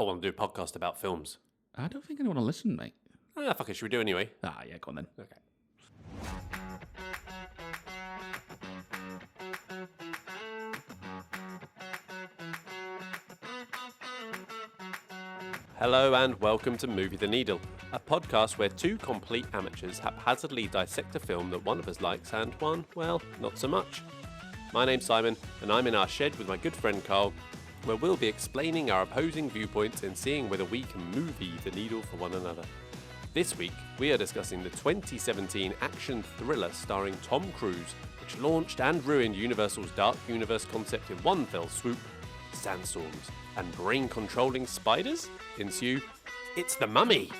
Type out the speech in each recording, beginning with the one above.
I want to do a podcast about films. I don't think anyone will listen, mate. Ah, fuck it, should we do it anyway? Ah, yeah, go on then. Okay. Hello and welcome to Movie the Needle, a podcast where two complete amateurs haphazardly dissect a film that one of us likes and one, well, not so much. My name's Simon, and I'm in our shed with my good friend Carl, where we'll be explaining our opposing viewpoints and seeing whether we can movie the needle for one another. This week, we are discussing the 2017 action thriller starring Tom Cruise, which launched and ruined Universal's dark universe concept in one fell swoop, Sandstorms, and brain-controlling spiders? Ensue, it's The Mummy!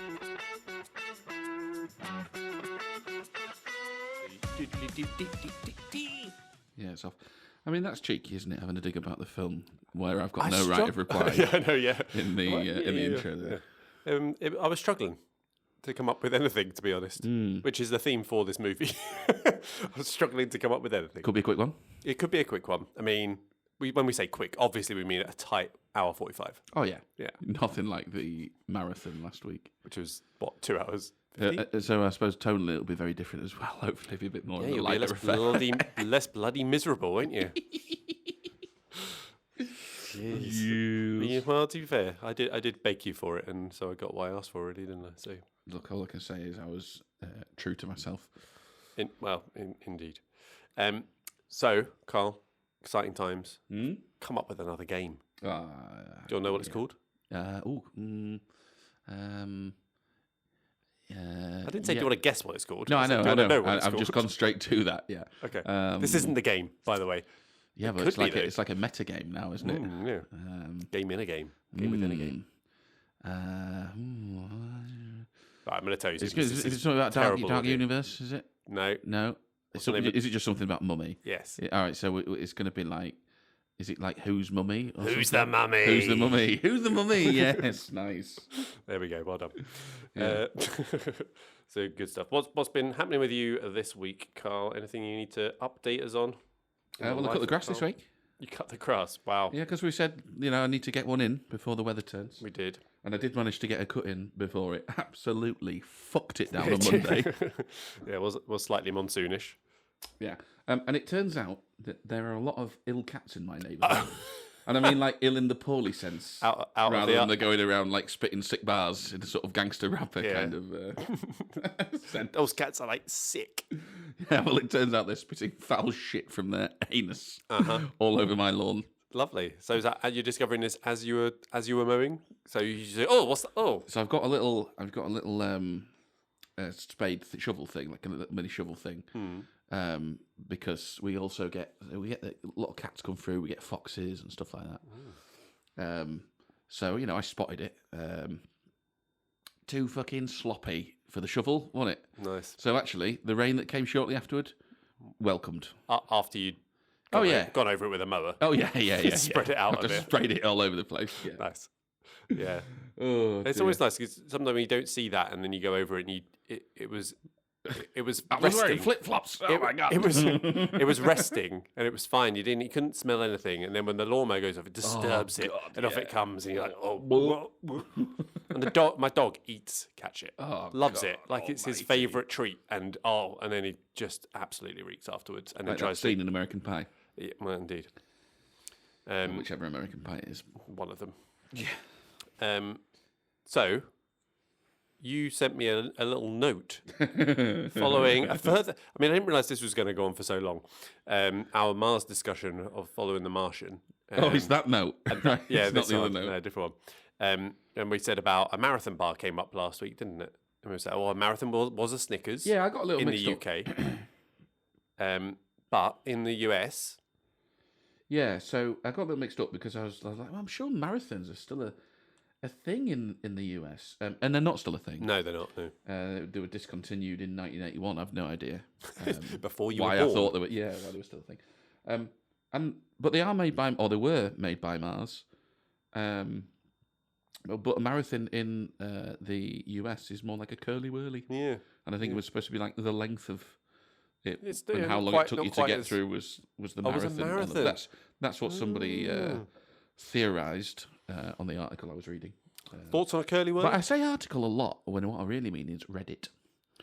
Yeah, it's off. I mean, that's cheeky, isn't it? Having a dig about the film where I've got no right of reply. Yeah, I know, yeah. In the intro there. I was struggling to come up with anything, to be honest, which is the theme for this movie. I was struggling to come up with anything. Could be a quick one. It could be a quick one. I mean, when we say quick, obviously we mean a tight hour 45. Oh, yeah. Yeah. Nothing like the marathon last week. Which was, what, 2 hours? So I suppose tonally it'll be very different as well. Hopefully it'll be a bit more of a You'll lighter be effect. less bloody miserable, won't you? Well, to be fair, I did beg you for it, and so I got what I asked for already, didn't I? So Look, all I can say is I was true to myself. Indeed. So, Carl, exciting times. Come up with another game. Do you want to know what it's called? I didn't say do you want to guess what it's called. No, I know. I've called? just gone straight to that. Yeah. Okay. This isn't the game, by the way. Yeah, but it's like a meta game now, isn't it? Yeah. Game in a game. Game within a game. Right, I'm going to tell you. Is it something about Dark Universe? Is it? No. Is it just something about Mummy? Yes. All right. So it's going to be like. Is it like Who's Mummy? Who's the Mummy? Who's the Mummy? Who's the Mummy? Yes, nice. There we go. Well done. Yeah. So good stuff. What's been happening with you this week, Carl? Anything you need to update us on? Well, I cut the grass this week. You cut the grass? Wow. Yeah, because we said, I need to get one in before the weather turns. We did. And I did manage to get a cut in before it absolutely fucked it down on Monday. Yeah, it was slightly monsoonish. Yeah. And it turns out that there are a lot of ill cats in my neighbourhood. And I mean, like, ill in the poorly sense. Out rather than they're going around, like, spitting sick bars in a sort of gangster rapper kind of sense. Those cats are, like, sick. Yeah, well, it turns out they're spitting foul shit from their anus all over my lawn. Lovely. So is that you're discovering this as you were mowing? So you say, "Oh, what's that?" Oh, so I've got a little spade shovel thing, like a little mini shovel thing, because we get a lot of cats come through. We get foxes and stuff like that. So I spotted it. Too fucking sloppy for the shovel, wasn't it? Nice. So actually, the rain that came shortly afterward, welcomed. After you'd gone over it with a mower. Oh yeah. Spread it out a bit. Sprayed it all over the place. Yeah. Nice. Yeah. It's always nice because sometimes you don't see that, and then you go over it, and it was I was resting. wearing flip flops. Oh my god! It was resting, and it was fine. You couldn't smell anything, and then when the lawnmower goes off, it disturbs it, and off it comes, and you're like, oh. And my dog eats cat shit, loves it, like it's his favourite treat, and then he just absolutely reeks afterwards, and then tries to. Scene in American Pie. Yeah, well, indeed. Whichever American Pie it is, one of them. Yeah. So. You sent me a little note following a further... I mean, I didn't realise this was going to go on for so long. Our Mars discussion of following The Martian. It's that note. Yeah, it's not the other note. No, different one. And we said about a marathon bar came up last week, didn't it? And we said, a marathon was a Snickers. Yeah, I got a little mixed up. In the UK. But in the US... Yeah, so I got a little mixed up because I was like, well, I'm sure marathons are still a thing in the US, and they're not still a thing. No, they're not. No, they were discontinued in 1981. I've no idea before you why were born. I thought they were. Yeah, why they were still a thing. But they are made by, or they were made by Mars. But a marathon in the US is more like a curly whirly. Yeah, and I think it was supposed to be like the length of it, and how long it took you to get through was the marathon. Was a marathon. That's what somebody theorized. on the article I was reading. Thoughts on a curly word? But I say article a lot when what I really mean is Reddit.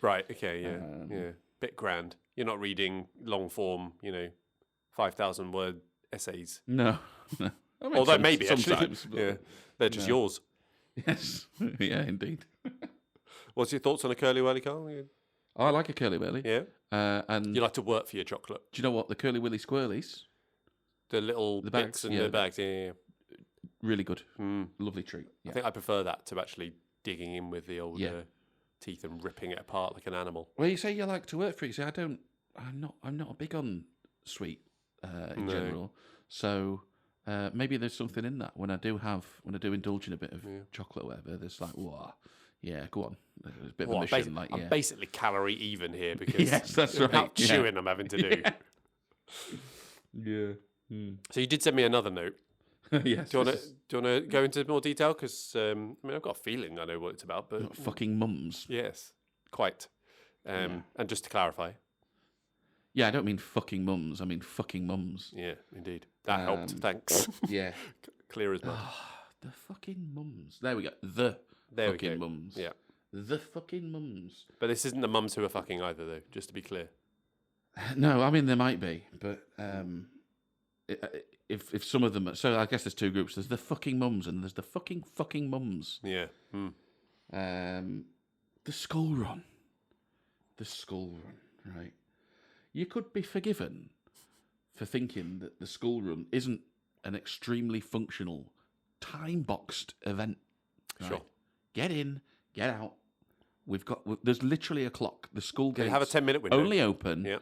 Right. Okay. Yeah. Bit grand. You're not reading long form. 5,000 word essays. No. I mean, Although maybe sometimes, actually, yeah, they're just yours. Yes. Yeah, indeed. What's your thoughts on a curly whirly, Carl? I like a curly whirly. Yeah. And You like to work for your chocolate. do you know what the curly willy squirlies? The little The bits bags, and yeah. the bags. Yeah. Really good. Lovely treat. I think I prefer that to actually digging in with the old teeth and ripping it apart like an animal. Well, you say you like to work for it. You say I'm not big on sweet in general. So maybe there's something in that. When I do indulge in a bit of chocolate, or whatever, there's like, whoa, yeah, go on. There's a bit of a mission. I'm basically calorie even here because yes, that's right. How chewing I'm having to do. Yeah. So you did send me another note. Yes. Do you want to go into more detail? Because I've got a feeling I know what it's about, but Not fucking mums. yes, quite. And just to clarify, Yeah, I don't mean fucking mums. I mean fucking mums. yeah, indeed, that helped. Thanks. Yeah. Clear as mud. The fucking mums. There we go. The There we fucking go. mums. Yeah, The fucking mums. but this isn't the mums who are fucking either, though. Just to be clear. No, I mean there might be, but if some of them, so I guess there's two groups. There's the fucking mums and there's the fucking mums. Yeah. The school run, right? You could be forgiven for thinking that the school run isn't an extremely functional, time-boxed event. Right? Sure. Get in, get out. There's literally a clock. The school gates They have a 10-minute window. only open Yeah.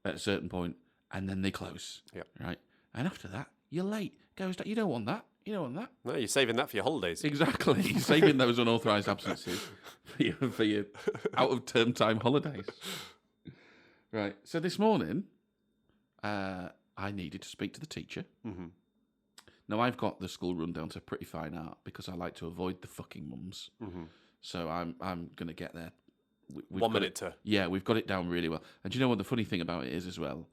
at a certain point, and then they close. Yeah. Right. And after that, you're late. You don't want that. You don't want that. No, you're saving that for your holidays. Exactly. Saving those unauthorised absences for your out of term time holidays. Right. So this morning, I needed to speak to the teacher. Mm-hmm. Now I've got the school run down to pretty fine art because I like to avoid the fucking mums. Mm-hmm. So I'm going to get there. We've 1 got minute to. Yeah, we've got it down really well. And do you know what the funny thing about it is as well?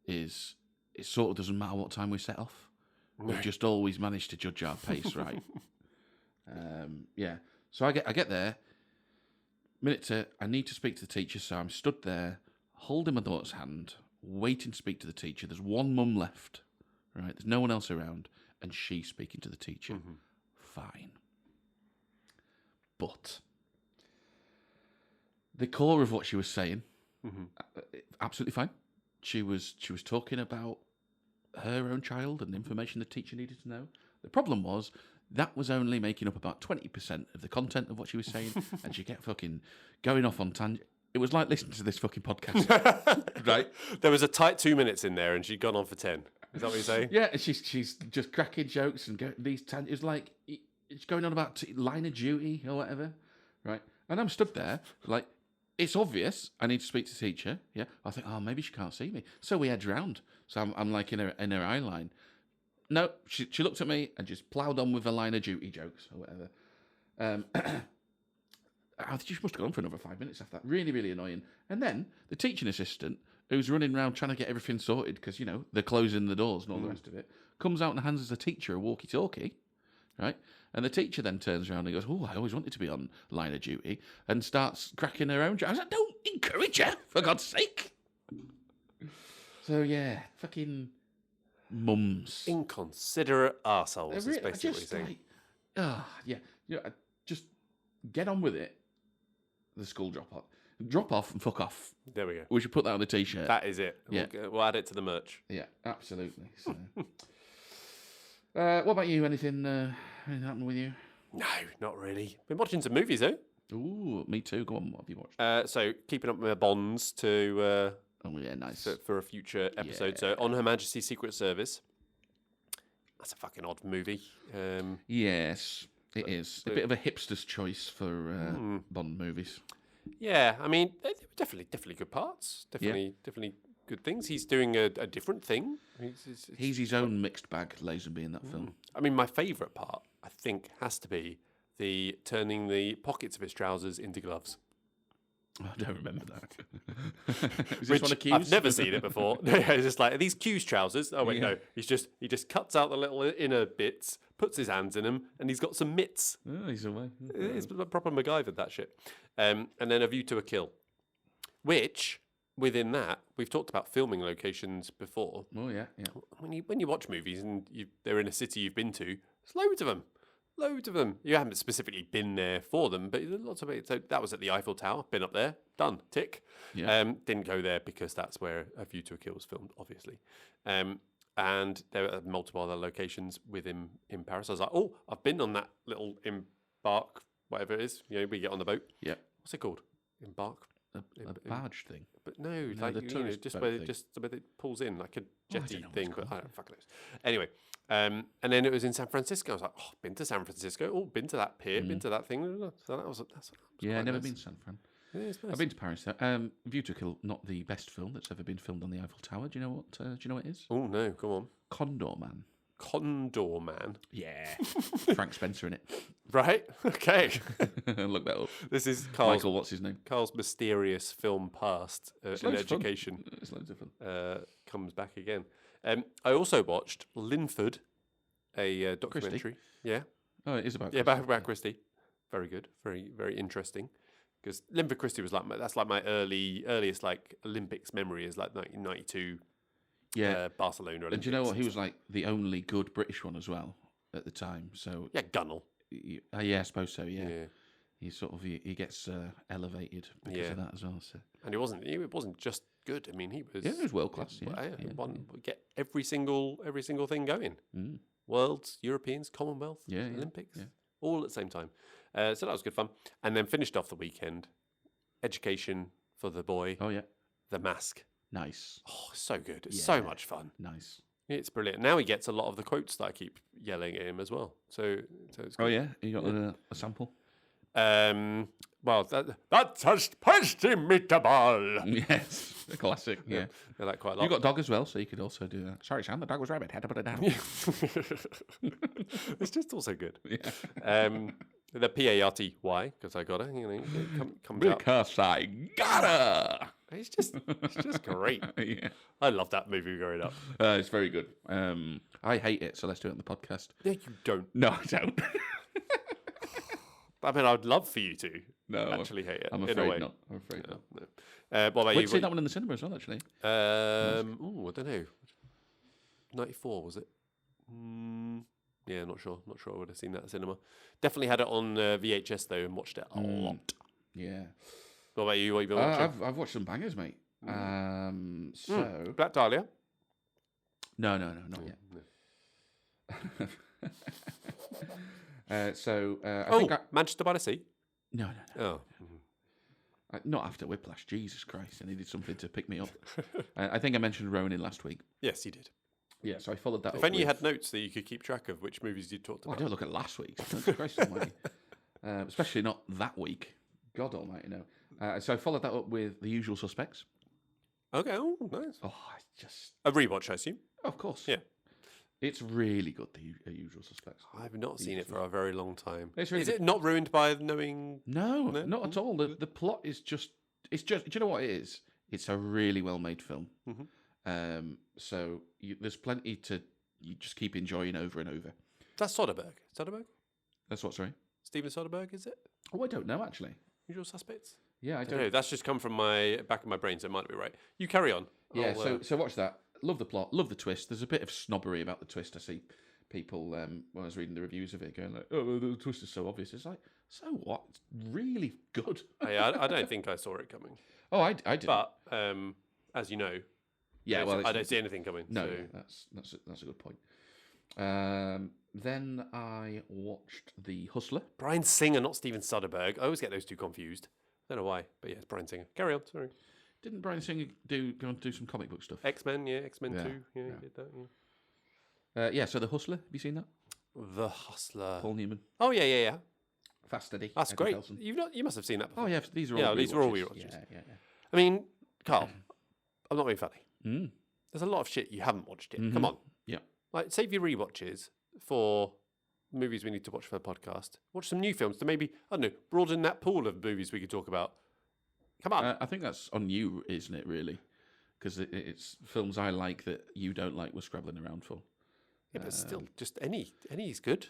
Is it sort of doesn't matter what time we set off. We've just always managed to judge our pace right. Yeah. So I get there. I need to speak to the teacher, so I'm stood there, holding my daughter's hand, waiting to speak to the teacher. There's one mum left, right? There's no one else around, and she's speaking to the teacher. Mm-hmm. Fine. But the core of what she was saying, absolutely fine. She was talking about her own child and information the teacher needed to know. The problem was that was only making up about 20% of the content of what she was saying, and she kept fucking going off on tangent. It was like listening to this fucking podcast, right? There was a tight 2 minutes in there, and she'd gone on for 10. Is that what you're saying? Yeah, and she's just cracking jokes and these tangents. It was like it's going on about line of duty or whatever, right? And I'm stood there like, it's obvious I need to speak to the teacher. Yeah, I think, oh, maybe she can't see me. So we edge round. So I'm like in her eye line. No, she looked at me and just ploughed on with the line of duty jokes or whatever. I think she must have gone for another 5 minutes after that. Really, really annoying. And then the teaching assistant, who's running around trying to get everything sorted because, they're closing the doors and all the rest of it, comes out and hands the teacher a walkie-talkie, right? And the teacher then turns around and goes, oh, I always wanted to be on line of duty, and starts cracking her own jokes. I was like, don't encourage her, for God's sake. So, yeah, fucking mums. Inconsiderate arseholes is Really, basically what you're saying. Just get on with it. The school drop off and fuck off. There we go. We should put that on the t-shirt. That is it. Yeah. We'll add it to the merch. Yeah, absolutely. So. What about you? Anything happened with you? No, not really. Been watching some movies, though. Ooh, me too. Go on, what have you watched? So, keeping up with my bonds to Oh, yeah, nice. for a future episode. Yeah. So, On Her Majesty's Secret Service. That's a fucking odd movie. Yes, it is. A bit of a hipster's choice for Bond movies. Yeah, I mean, they were definitely good parts. Definitely good things. He's doing a different thing. He's his own mixed bag, Lazenby, in that film. I mean, my favourite part, I think, has to be the turning the pockets of his trousers into gloves. I don't remember that. Is this one of Q's? I've never seen it before. It's just like, are these Q's trousers? Oh wait, Yeah. no. He just cuts out the little inner bits, puts his hands in them, and he's got some mitts. Oh, he's away. It's a proper MacGyver, that shit. And then A View to a Kill, which within that we've talked about filming locations before. Oh yeah. When you watch movies and they're in a city you've been to, there's loads of them. Loads of them. You haven't specifically been there for them, but there's lots of it. So that was at the Eiffel Tower. Been up there. Done. Tick. Yeah. Didn't go there because that's where A View to a Kill was filmed, obviously. And there are multiple other locations within in Paris. I was like, oh, I've been on that little embark, whatever it is. You know, we get on the boat. Yeah. What's it called? Embark. A barge thing. But no, No, like the tourist just boat where thing. it pulls in like a I don't jetty know what thing. it's But called. I don't fucking know. Anyway, and then it was in San Francisco. I was like, oh, been to San Francisco. Oh, been to that pier. Been to that thing. So that's Yeah, quite never nice. been to San Fran. Yeah, it's nice. I've been to Paris though. View to a Kill, not the best film that's ever been filmed on the Eiffel Tower. Do you know what? Do you know what it is? Oh no, come on. Condor Man. Condor Man. Yeah. Frank Spencer in it. Right? Okay. Look that up. This is Carl's Michael, what's his name? mysterious film past in loads of fun. education It's loads of fun. comes back again. I also watched Linford, a documentary. Yeah. Oh, it is about. Yeah, about Christie. Very good. Very, very interesting. Because Linford Christie was that's like my earliest like Olympics memory is like 1992 Yeah. Barcelona Olympics. And do you know what? He was like the only good British one as well at the time. So Yeah, Gunnell. yeah, I suppose so. Yeah. Yeah. He sort of he gets elevated because Yeah. of that as well. So And it wasn't just good. I mean, he was yeah, it was world class. Yeah, Well, yeah. get every single thing going. Mm. Worlds, Europeans, Commonwealth, Yeah, yeah, Olympics, yeah. all at the same time. So that was good fun. And then finished off the weekend, education for the boy, Oh yeah, The Mask. nice, Oh, so good. It's so Yeah. much fun. nice. It's brilliant. Now he gets a lot of the quotes that I keep yelling at him as well. So it's good. Oh yeah, you got a sample. Well, that touched him, meatball. Yes, a classic. Yeah. I like quite a lot. You got dog as well, so you could also do that. Sorry, Sam, the dog was rabbit. Had to put it down. It's just also good. Yeah. The PARTY, because I got it. You know, it comes out. Because I gotta. It's just great. Yeah. I love that movie growing up. It's very good. I hate it, so let's do it on the podcast. Yeah, you don't. No, I don't. I mean, I'd love for you to No, actually hate it. I'm in a way. afraid not. I'm afraid not. No. What about Wait, you? see that one in the cinema as well, actually. I don't know. 94 was it? Yeah, not sure. Not sure I would have seen that at cinema. Definitely had it on VHS though and watched it a lot. Yeah. What about you? What have you been watching? I've watched some bangers, mate. So Black Dahlia. no, not yet. I think Manchester by the Sea. no. Oh, Not after Whiplash. Jesus Christ! I needed something to pick me up. I think I mentioned Ronin last week. yes, you did. Yeah, so I followed that. If up only you with- had notes that you could keep track of which movies you talked Well, I about. don't look at last week's. Jesus Christ almighty. Especially not that week. God almighty, no. So I followed that up with The Usual Suspects. Okay, oh, nice. Oh, it's just... A rewatch, I assume. Of course. Yeah. It's really good, The Usual Suspects. I've not seen it for a very long time. It's really Is good. it not ruined by knowing? No, No? not at all. The plot is just... It's just... Do you know what it is? It's a really well-made film. Mhm. So there's plenty to... You just keep enjoying over and over. That's Soderbergh. Soderbergh? That's what, sorry? Steven Soderbergh, is it? Oh, I don't know, actually. Usual Suspects? Yeah, I I don't don't know. That's just come from my back of my brain, so it might not be right. You carry on. Yeah, I'll, so watch that. Love the plot, love the twist. There's a bit of snobbery about the twist. I see people when I was reading the reviews of it going like, "Oh, the twist is so obvious." It's like, so what? It's really good. I don't think I saw it coming. Oh, I did. But as you know, yeah, well, I don't see anything coming. no, so. yeah, that's a good point. Then I watched The Hustler. Bryan Singer, not Steven Soderbergh. I always get those two confused. I don't know why, but yeah, it's Bryan Singer. Carry on. Sorry. Didn't Bryan Singer go on to do some comic book stuff? X-Men, yeah, X-Men Yeah, 2. Yeah, yeah. he did that, yeah. Yeah, so The Hustler. Have you seen that? The Hustler. Paul Newman. Oh, yeah. Fast Eddie. That's Eddie great. Felsen. You must have seen that before. Oh, yeah, these are all Yeah, these are all rewatches. rewatches. Yeah. I mean, Carl, I'm not being funny. Mm. There's a lot of shit you haven't watched yet. Come on. Yeah. Like, save your rewatches for movies we need to watch for the podcast. Watch some new films to maybe, I don't know, broaden that pool of movies we could talk about. Come on. I think that's on you, isn't it, really? Because it's films I like that you don't like we're scrabbling around for. Yeah, but still, just any is good.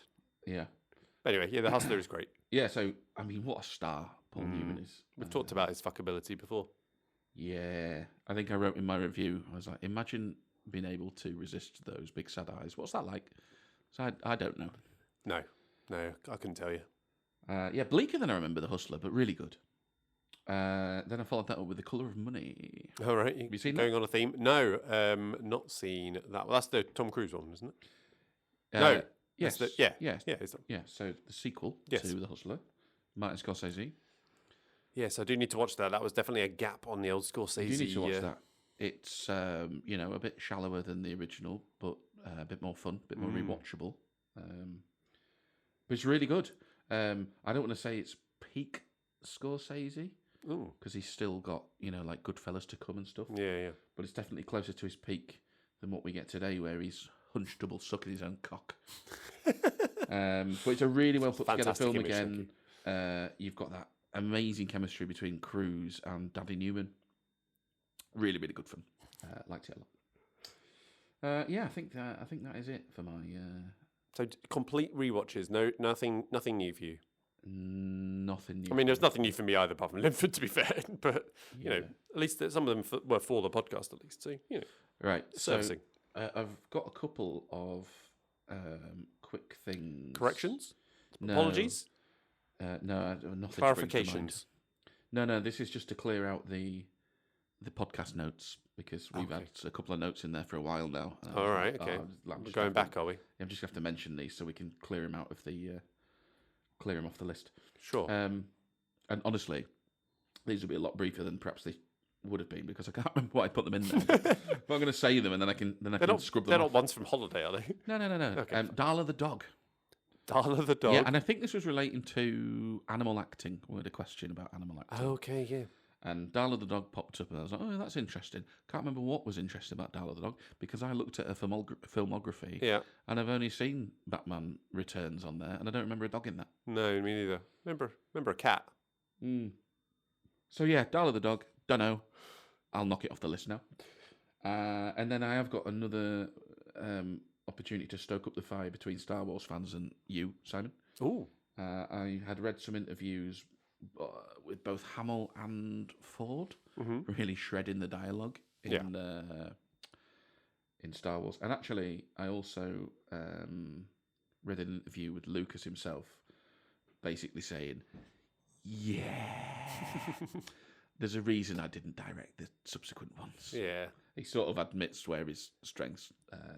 Yeah. But anyway, yeah, the Hustler is great. Yeah, so, I mean, what a star Paul Newman is. We've talked about his fuckability before. Yeah. I think I wrote in my review, I was like, imagine being able to resist those big sad eyes. What's that like? So I don't know. No, I couldn't tell you. Yeah, bleaker than I remember The Hustler, but really good. Then I followed that up with The Colour of Money. All right. Have you seen Going that? on a theme? No, not seen that. Well, that's the Tom Cruise one, isn't it? No. Yes. Yeah. Yes. Yeah. Yeah. So the sequel Yes. to The Hustler, Martin Scorsese. Yes, I do need to watch that. That was definitely a gap on the old Scorsese. You need to watch that. It's a bit shallower than the original, but a bit more fun, a bit more rewatchable. But it's really good. I don't want to say it's peak Scorsese because he's still got like Goodfellas to come and stuff. Yeah. But it's definitely closer to his peak than what we get today, where he's hunched double sucking his own cock. But it's a really well put together film again. You've got that amazing chemistry between Cruise and Daddy Newman. Really, really good fun. Liked it a lot. Yeah, I think that is it for my. So complete rewatches. No, nothing new for you. Nothing new. I mean, there's nothing new for me either, apart from Linford, to be fair. But at least some of them were for the podcast, at least. So right. Servicing. So I've got a couple of quick things. Corrections. No. Apologies. No, nothing. Clarifications. No. This is just to clear out the podcast notes because we've had a couple of notes in there for a while now. All right. Okay. We're going back, are we? I'm just have to mention these so we can clear them out of the clear them off the list. Sure. And honestly, these will be a lot briefer than perhaps they would have been because I can't remember why I put them in there. But I'm going to say them and then I can scrub them. They're off. not ones from holiday, are they? No. Okay. Darla the dog. Darla the dog. Yeah, and I think this was relating to animal acting. We had a question about animal acting. Okay, yeah. And Darla the dog popped up, and I was like, "Oh, that's interesting." Can't remember what was interesting about Darla the dog because I looked at her filmography, and I've only seen Batman Returns on there, and I don't remember a dog in that. No, me neither. Remember a cat. So yeah, Darla the dog. Don't know. I'll knock it off the list now. And then I have got another opportunity to stoke up the fire between Star Wars fans and you, Simon. Ooh. I had read some interviews with both Hamill and Ford, really shredding the dialogue in Star Wars. And actually, I also read an interview with Lucas himself, basically saying, there's a reason I didn't direct the subsequent ones. Yeah. He sort of admits where his strengths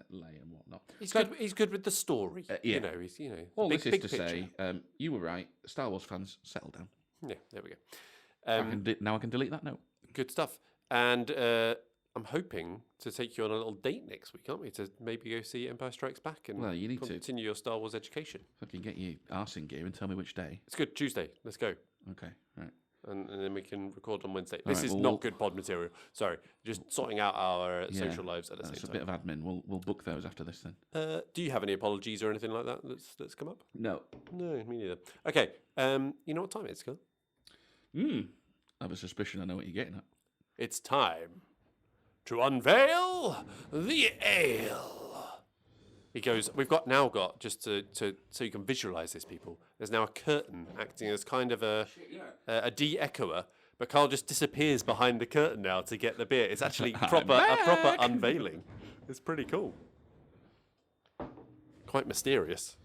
lay and whatnot. He's good with the story. Yeah. He's All big, this is big to picture. say, you were right. Star Wars fans, settle down. Yeah, there we go. Now I can delete that note. Good stuff. And I'm hoping to take you on a little date next week, aren't we? To maybe go see Empire Strikes Back and Well, you need to continue your Star Wars education. fucking get your arse in gear and tell me which day. It's good. Tuesday. Let's go. Okay, right. And then we can record on Wednesday. All This right, is well, not good pod material. Sorry. Just sorting out our social lives at the same That's a time. bit of admin. We'll book those after this then. Do you have any apologies or anything like that that's come up? No. No, me neither. Okay. You know what time it is, Scott? I have a suspicion I know what you're getting at. It's time to unveil the ale. He goes, we've now got, just to so you can visualise this, people, there's now a curtain acting as kind of a de-echoer, but Carl just disappears behind the curtain now to get the beer. It's actually a proper unveiling. It's pretty cool. Quite mysterious.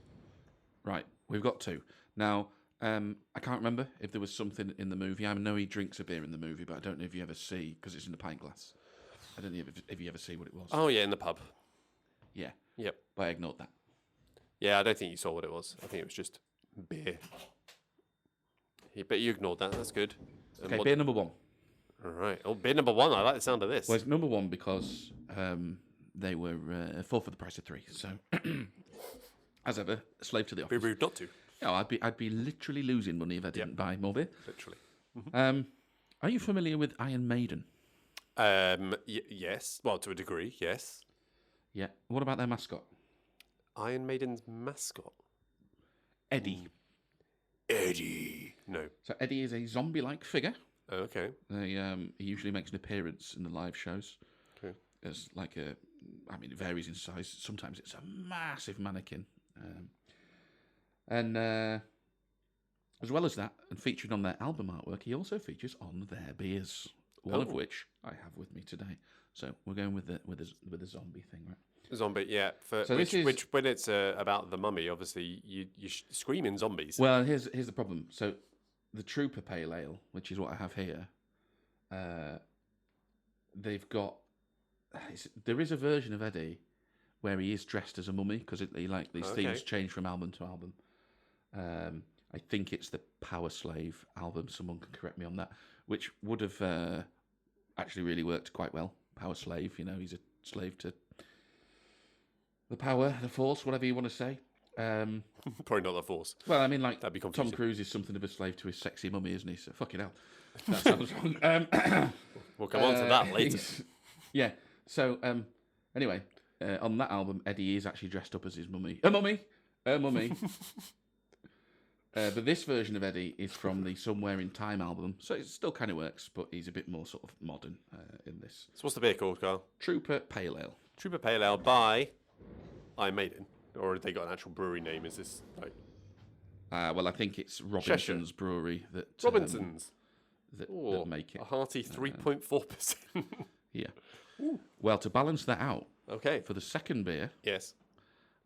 Right, we've got two. Now, I can't remember if there was something in the movie. I know he drinks a beer in the movie, but I don't know if you ever see, because it's in a pint glass. I don't know if you ever see what it was. Oh, yeah, in the pub. Yeah. Yep. But I ignored that. Yeah, I don't think you saw what it was. I think it was just beer. But you ignored that. That's good. Okay, beer number one. All right. Oh, beer number one. I like the sound of this. Well, it's number one because they were 4 for the price of 3. So, as ever, slave to the offer. Be rude not to. No, I'd be literally losing money if I didn't buy more beer. Literally. Are you familiar with Iron Maiden? Yes. Well, to a degree, yes. Yeah. What about their mascot? Iron Maiden's mascot? Eddie. Eddie. No. So Eddie is a zombie-like figure. Okay. He usually makes an appearance in the live shows. Okay. As like a I mean, it varies in size. Sometimes it's a massive mannequin. And as well as that, and featured on their album artwork, he also features on their beers, one of which I have with me today. So we're going with the zombie thing, right? Zombie, yeah. Which when it's about the mummy, obviously you're screaming zombies. Well, here's the problem. So the Trooper Pale Ale, which is what I have here, they've got. There is a version of Eddie where he is dressed as a mummy because these themes change from album to album. I think it's the Power Slave album. Someone can correct me on that, which would have actually really worked quite well. Power Slave, he's a slave to the power, the force, whatever you want to say. Probably not the force. Well, I mean, that'd be confusing. Tom Cruise is something of a slave to his sexy mummy, isn't he? So fucking hell, that sounds wrong. We'll come on to that later. Yeah. So anyway, on that album, Eddie is actually dressed up as his mummy. A mummy. But this version of Eddie is from the Somewhere in Time album, so it still kind of works, but he's a bit more sort of modern in this. So what's the beer called, Carl? Trooper Pale Ale. Trooper Pale Ale by Iron Maiden, or have they got an actual brewery name? Is this like? Well, I think it's Robinson's Brewery that Robinson's that make it. A hearty 3.4%. Yeah. Ooh. Well, to balance that out, okay, for the second beer, yes,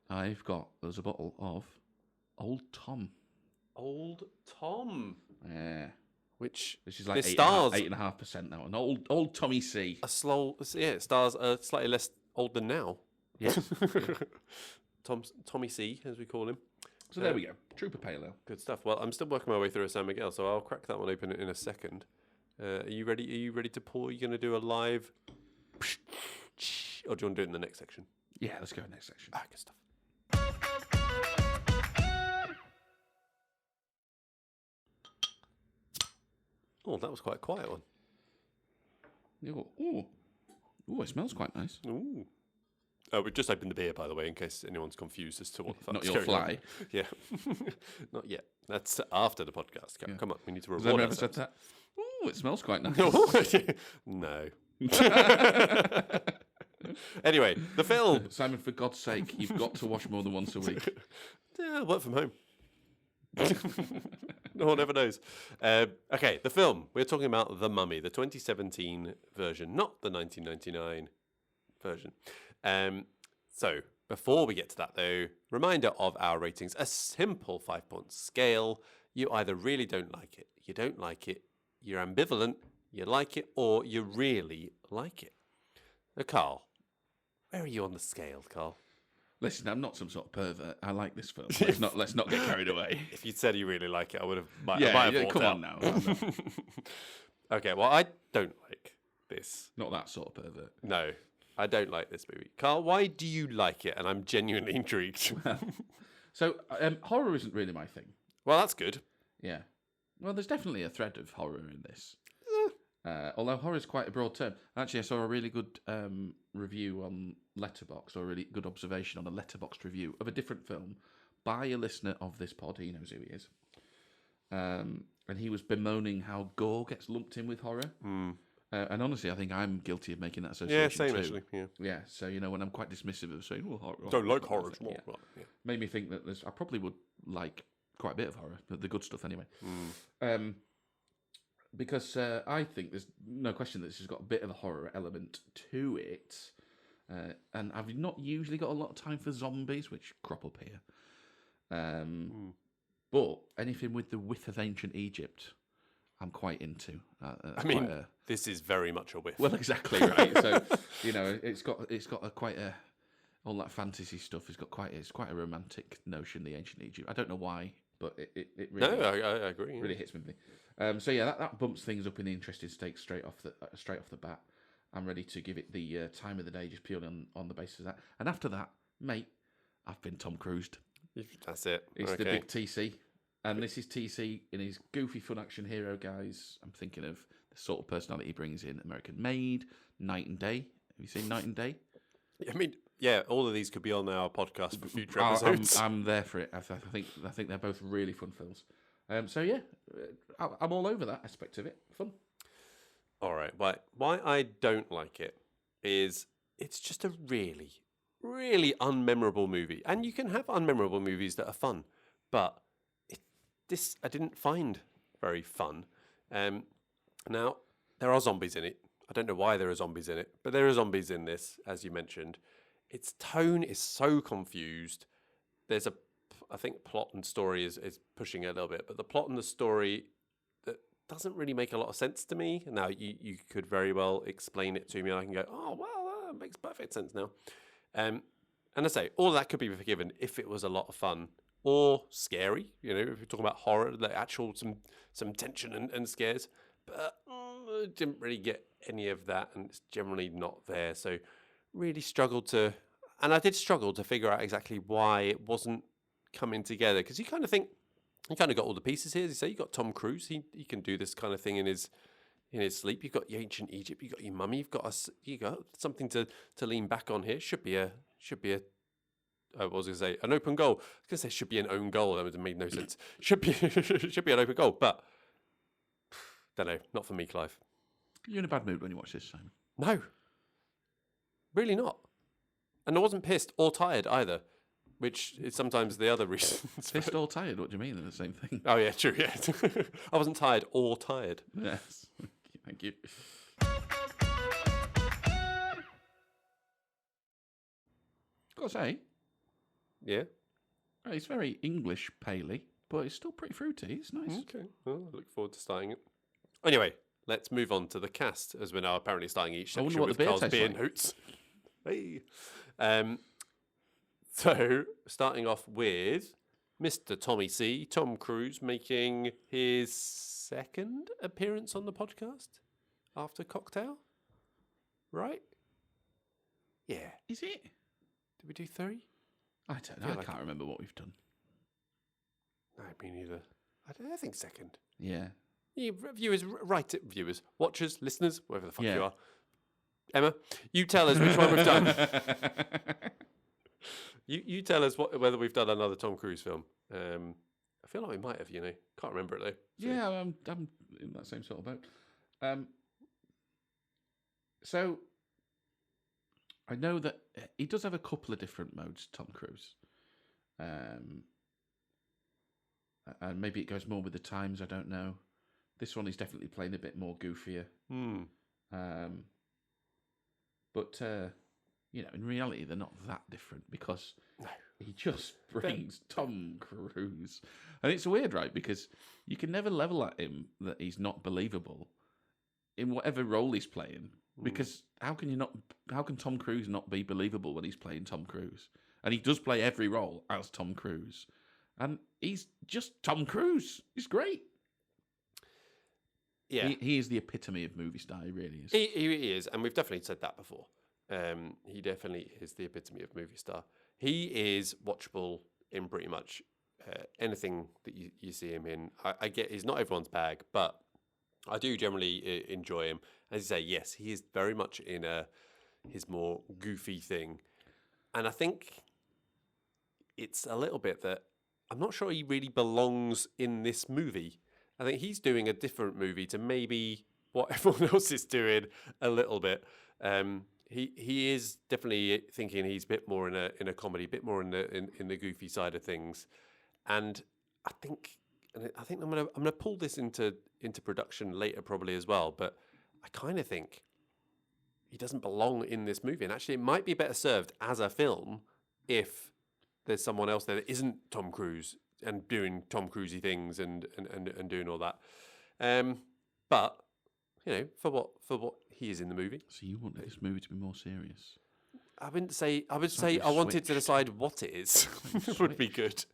there's a bottle of Old Tom. Old Tom. Yeah. Which is like 8.5% now. An old Tommy C. It stars slightly less old than now. Yeah. Tommy C, as we call him. So there we go. Trooper Pale Ale. Good stuff. Well, I'm still working my way through a San Miguel, so I'll crack that one open in a second. Are you ready? Are you ready to pour? Are you going to do a live? Or do you want to do it in the next section? Yeah, let's go next section. Good stuff. Oh, that was quite a quiet one. Ooh, it smells quite nice. Ooh. Oh, we just opened the beer, by the way, in case anyone's confused as to what the fuck's Not your fly. On. Yeah. Not yet. That's after the podcast. Yeah. Come on, we need to reward ourselves. Said that? Ooh, it smells quite nice. No. Anyway, the film. Simon, for God's sake, you've got to wash more than once a week. Yeah, I work from home. No one ever knows. Okay, the film. We're talking about The Mummy, the 2017 version, not the 1999 version. So, before we get to that, though, reminder of our ratings. A simple 5-point scale. You either really don't like it, you don't like it, you're ambivalent, you like it, or you really like it. Now, Carl, where are you on the scale, Carl? Listen, I'm not some sort of pervert. I like this film. Let's not get carried away. If you'd said you really like it, I would have. Come on now. Okay, well, I don't like this. Not that sort of pervert. No, I don't like this movie. Carl, why do you like it? And I'm genuinely intrigued. So, horror isn't really my thing. Well, that's good. Yeah. Well, there's definitely a thread of horror in this. Although horror is quite a broad term. Actually, I saw a really good review on Letterboxd, or a really good observation on a Letterboxd review of a different film by a listener of this pod. He knows who he is. And he was bemoaning how gore gets lumped in with horror. And honestly, I think I'm guilty of making that association. Yeah, same too. actually. Yeah. So, when I'm quite dismissive of saying, well, horror. Don't like horror. Made me think that I probably would like quite a bit of horror, but the good stuff anyway. Because I think there's no question that this has got a bit of a horror element to it. And I've not usually got a lot of time for zombies, which crop up here. But anything with the whiff of ancient Egypt, I'm quite into. This is very much a whiff. Well, exactly, right. So, it's got a quite a... all that fantasy stuff has got it's quite a romantic notion, the ancient Egypt. I don't know why, but it really... No, I agree. Really hits with me. So yeah, that bumps things up in the interested stakes straight off the bat. I'm ready to give it the time of the day, just purely on the basis of that. And after that, mate, I've been Tom Cruised. That's it. It's the big TC, and this is TC in his goofy fun action hero guise. I'm thinking of the sort of personality he brings in: American Made, Night and Day. Have you seen Night and Day? I mean, yeah, all of these could be on our podcast for future episodes. I'm there for it. I think they're both really fun films. So yeah, I'm all over that aspect of it. Fun. All right. Why I don't like it is it's just a really, really unmemorable movie. And you can have unmemorable movies that are fun, but this I didn't find very fun. Now, there are zombies in it. I don't know why there are zombies in it, but there are zombies in this, as you mentioned. Its tone is so confused. There's I think plot and story is pushing it a little bit, but the plot and the story that doesn't really make a lot of sense to me. Now, you could very well explain it to me, and I can go, oh, well, that makes perfect sense now. And I say, all that could be forgiven if it was a lot of fun or scary. You know, if we're talking about horror, like actual some tension and scares. But I didn't really get any of that, and it's generally not there. So really struggled to, and I did struggle to figure out exactly why it wasn't coming together. Because you kind of think, you kind of got all the pieces here. As you say, you got Tom Cruise. He can do this kind of thing in his sleep. You've got your ancient Egypt. You've got your mummy. You got something to lean back on here. Should be a. I was going to say an open goal. I was going to say should be an own goal. That would have made no sense. Should be an open goal, but don't know. Not for me, Clive. You're in a bad mood when you watch this, Simon. No, really not. And I wasn't pissed or tired either, which is sometimes the other reason. Pissed or tired? What do you mean? They're the same thing. Oh yeah, true. Yeah, I wasn't tired or tired. Yes. Thank you. Gotta say, yeah, it's very English paley, but it's still pretty fruity. It's nice. Okay, well, I look forward to starting it. Anyway, let's move on to the cast, as we're now apparently starting each section with Carl's beer notes. Hey. So, starting off with Mr. Tommy C, Tom Cruise, making his second appearance on the podcast after Cocktail, right? Yeah. Is it? Did we do 3? I don't know. I can't remember what we've done. No, me neither. I think second. Yeah. Viewers, viewers, watchers, listeners, whatever the fuck you are. Emma, you tell us which one we've done. You tell us whether we've done another Tom Cruise film. I feel like we might have, Can't remember it, though. So. Yeah, I'm in that same sort of boat. So, I know that he does have a couple of different modes, Tom Cruise. And maybe it goes more with the times, I don't know. This one is definitely playing a bit more goofier. But, in reality, they're not that different because he just brings Tom Cruise. And it's weird, right? Because you can never level at him that he's not believable in whatever role he's playing. Because how can Tom Cruise not be believable when he's playing Tom Cruise? And he does play every role as Tom Cruise. And he's just Tom Cruise. He's great. Yeah. He is the epitome of movie star. He really is. He is, and we've definitely said that before. He definitely is the epitome of movie star. He is watchable in pretty much anything that you see him in. I get he's not everyone's bag, but I do generally enjoy him. As you say, yes, he is very much in his more goofy thing. And I think it's a little bit that I'm not sure he really belongs in this movie. I think he's doing a different movie to maybe what everyone else is doing a little bit. He is definitely thinking he's a bit more in a comedy, a bit more in the goofy side of things. And I think I'm gonna pull this into production later probably as well. But I kind of think he doesn't belong in this movie, and actually it might be better served as a film if there's someone else there that isn't Tom Cruise and doing Tom Cruisey things and doing all that. But for what he is in the movie. So you wanted this movie to be more serious? I would say I wanted to decide what it is. Would be good.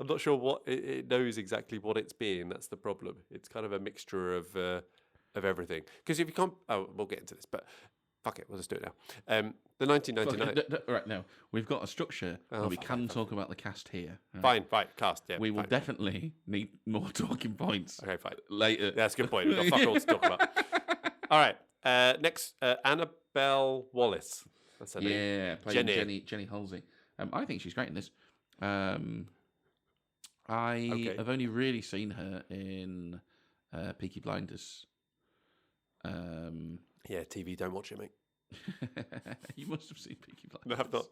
I'm not sure what it knows exactly what it's being. That's the problem. It's kind of a mixture of everything. Because if you can't, we'll get into this, but fuck it, we'll just do it now. The 1999. Right, now we've got a structure where we can talk about the cast here. Right? Fine, cast. Yeah, we will definitely need more talking points. Okay, fine. Later. That's a good point. We've got fuck all to talk about. All right. Next, Annabelle Wallis. That's her name. Yeah, playing Jenny Halsey. I think she's great in this. I have only really seen her in Peaky Blinders. Yeah, TV, don't watch it, mate. You must have seen Peaky Blinders. No, I've not.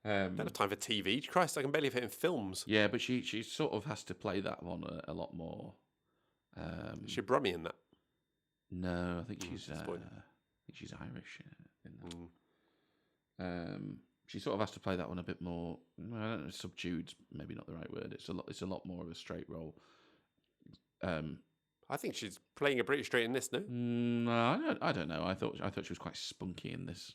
Don't have time for TV. Christ, I can barely fit in films. Yeah, but she sort of has to play that one a lot more. Is she Brummy in that? No, I think she's disappointing. Irish in that. She sort of has to play that one a bit more. I don't know, subdued. Maybe not the right word. It's a lot more of a straight role. I think she's playing a pretty straight in this. No, no, I don't know. I thought she was quite spunky in this.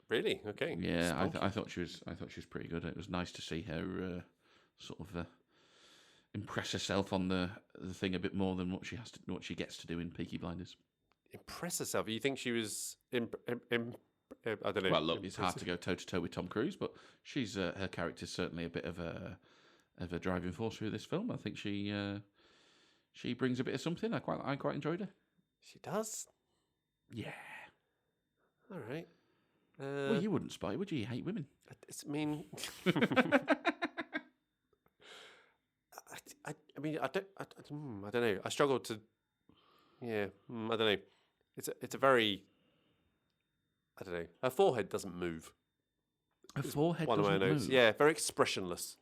Really? Okay. Yeah, I thought she was pretty good. It was nice to see her sort of impress herself on the thing a bit more than what she gets to do in Peaky Blinders. Impress herself? You think she was? I don't know. Well, look, it's hard to go toe to toe with Tom Cruise, but she's her character's certainly a bit of a driving force through this film. I think she brings a bit of something. I quite enjoyed her. She does. Yeah. All right. Well, you wouldn't spy, would you? You hate women. I mean, I mean, I don't know. I struggle to. Yeah, I don't know. It's a very. I don't know. Her forehead doesn't move. Her forehead One of doesn't my notes. move. Yeah, very expressionless.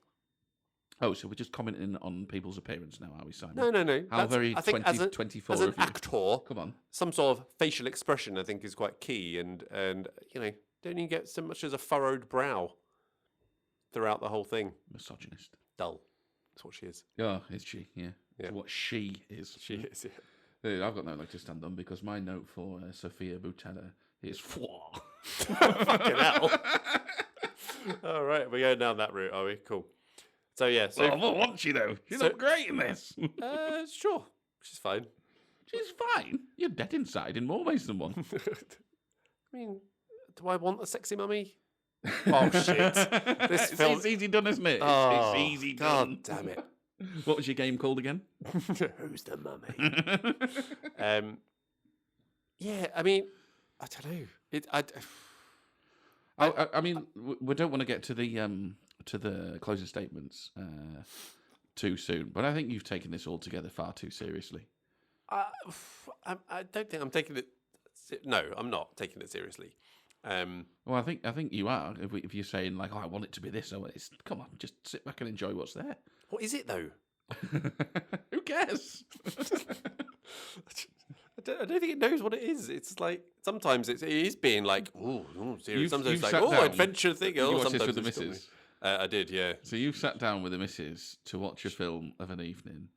Oh, so we're just commenting on people's appearance now, are we, Simon? No. How very I think 24 as an of you. actor, Come on. some sort of facial expression I think is quite key, and don't you get so much as a furrowed brow throughout the whole thing? Misogynist. Dull. That's what she is. Oh, is she? Yeah. Yeah. So what she is. She is. Yeah. Yeah, I've got no leg to stand on because my note for Sophia Boutella is Fucking hell. All right, we're going down that route, are we? Cool. So yeah, well, wasn't she though? She looked great in this. Sure, she's fine. She's fine. You're dead inside in more ways than one. I mean, do I want a sexy mummy? Oh shit! This film. It's easy done, isn't it? Oh, It's easy done. God damn it! What was your game called again? Who's the mummy? Yeah, I mean, I don't know. I mean, we don't want to get to the closing statements too soon, but I think you've taken this all together far too seriously. I don't think I'm taking it. No, I'm not taking it seriously. Well, I think you are. If you're saying like, "Oh, I want it to be this," come on, just sit back and enjoy what's there. What is it though? Who cares? I don't think it knows what it is. It's like sometimes it is being like, oh, serious. Sometimes it's like, sat down, adventure thing. You watched this sometimes with the it's missus. I did, yeah. So you've sat down with the missus to watch a film of an evening,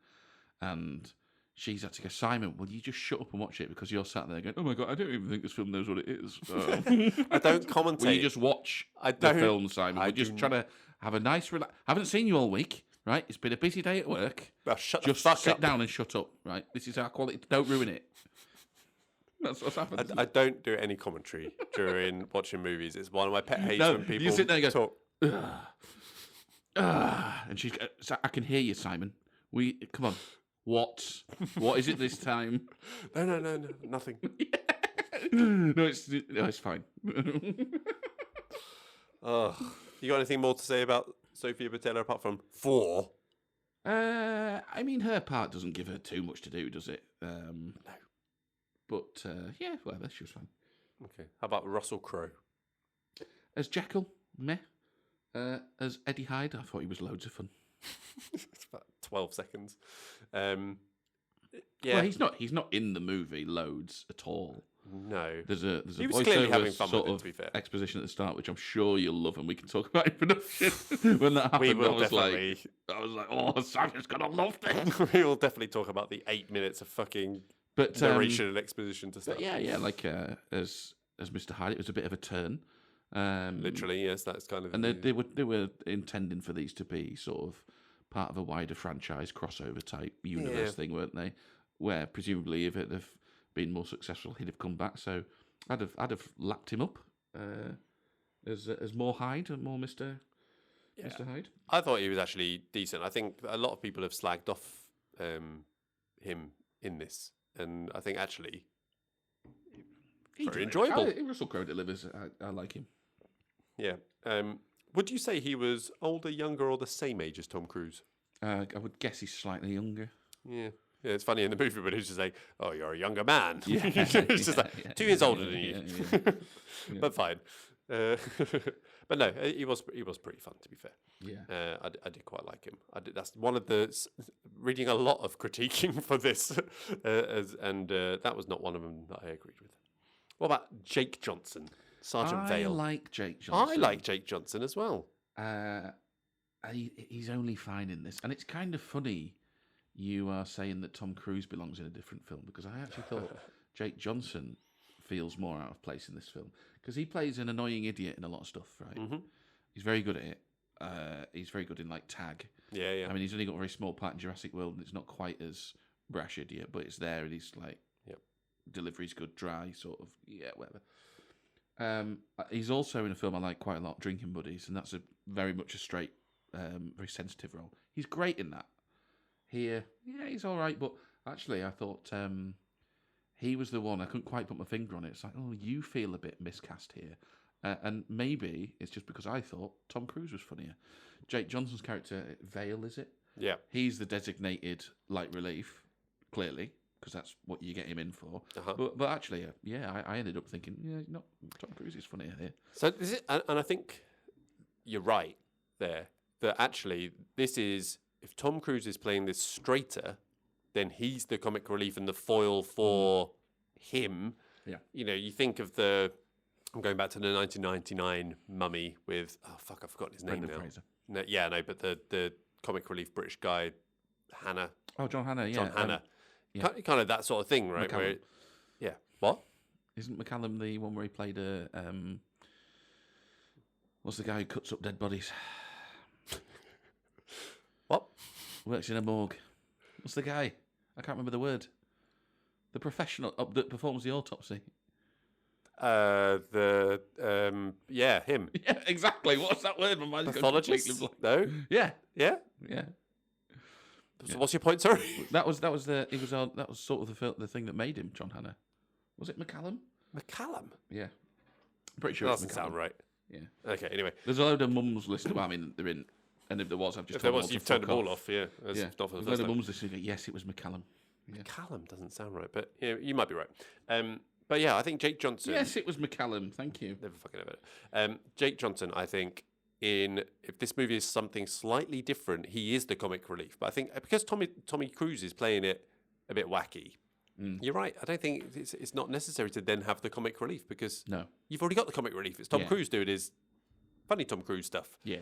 and she's had to go, Simon, will you just shut up and watch it? Because you're sat there going, oh my God, I don't even think this film knows what it is. I don't commentate. Will you just watch the film, Simon? We're just trying to have a nice relax. I haven't seen you all week, right? It's been a busy day at work. Well, shut just the fuck sit up. down and shut up, right? This is our quality. Don't ruin it. That's what's happened. I don't do any commentary during watching movies. It's one of my pet hates when people you sit there and go, talk. And she's, I can hear you, Simon. Come on. What is it this time? No, nothing. No, it's fine. You got anything more to say about Sophia Boutella apart from 4? I mean, her part doesn't give her too much to do, does it? No. But yeah, whatever. She was fine. Okay. How about Russell Crowe? As Jekyll, meh. As Eddie Hyde, I thought he was loads of fun. It's about 12 seconds. Yeah. Well, he's not in the movie loads at all. No. There's a he was clearly having fun sort with it, of to be fair. exposition at the start, which I'm sure you'll love, and we can talk about in production when that happened. We will I was definitely. like, oh, Simon's gonna love this. We will definitely talk about the 8 minutes of fucking narration and exposition to start. Yeah, like as Mr. Hyde, it was a bit of a turn. Literally, yes, that's kind of. And they were intending for these to be sort of part of a wider franchise crossover type universe thing, weren't they? Where presumably, if it had been more successful, he'd have come back. So I'd have lapped him up as more Hyde and more Mr. Hyde. I thought he was actually decent. I think a lot of people have slagged off him in this, and I think actually very enjoyable. Russell Crowe delivers. I like him. Yeah. Would you say he was older, younger, or the same age as Tom Cruise? I would guess he's slightly younger. Yeah. Yeah, it's funny in the movie, but he's just like, "Oh, you're a younger man." Yeah, It's just like 2 years older than you, Yeah. but fine. But no, he was pretty fun, to be fair. Yeah. I did quite like him. That's one of the reading a lot of critiquing for this, and that was not one of them that I agreed with. What about Jake Johnson, Sergeant Vale? I like Jake Johnson. I like Jake Johnson as well. He's only fine in this, and it's kind of funny. You are saying that Tom Cruise belongs in a different film because I actually thought Jake Johnson feels more out of place in this film because he plays an annoying idiot in a lot of stuff, right? Mm-hmm. He's very good at it. He's very good in like Tag. Yeah. I mean, he's only got a very small part in Jurassic World, and it's not quite as brash idiot, but it's there, and he's like, delivery's good, dry, sort of, whatever. He's also in a film I like quite a lot, Drinking Buddies, and that's very much a straight, very sensitive role. He's great in that. Here, he's all right, but actually, I thought he was the one I couldn't quite put my finger on it. It's like, oh, you feel a bit miscast here. And maybe it's just because I thought Tom Cruise was funnier. Jake Johnson's character, Vale, is it? Yeah. He's the designated light relief, clearly, because that's what you get him in for. Uh-huh. But actually, I ended up thinking, Tom Cruise is funnier here. So is it, and I think you're right there, that actually this is, if Tom Cruise is playing this straighter, then he's the comic relief and the foil for him. Yeah. You think of I'm going back to the 1999 Mummy with, I've forgotten his name Brendan now. Fraser. No, but the comic relief British guy, Hannah. Oh, John Hannah, yeah. John Hannah. Kind of that sort of thing, right? McCallum. What? Isn't McCallum the one where he played what's the guy who cuts up dead bodies? What? Works in a morgue. What's the guy? I can't remember the word. The professional that performs the autopsy. Him. Yeah, exactly. What's that word? My mind's pathologist? No. Yeah. So what's your point? Sorry. That was sort of the thing that made him John Hannah. Was it McCallum? McCallum. Yeah. I'm pretty sure. That doesn't sound right. Yeah. Okay. Anyway, there's a load of mums listed. Well, I mean, they're in. And if there was, I've just. If there was, you've turned them all off. Yeah. There's a load of mums listed. Yes, it was McCallum. Yeah. McCallum doesn't sound right, but you might be right. But yeah, I think Jake Johnson. Yes, it was McCallum. Thank you. Never fucking heard it. Jake Johnson, I think, if this movie is something slightly different, he is the comic relief. But I think because Tommy Cruise is playing it a bit wacky, you're right. I don't think it's not necessary to then have the comic relief because you've already got the comic relief. It's Tom Cruise doing his funny Tom Cruise stuff. Yeah.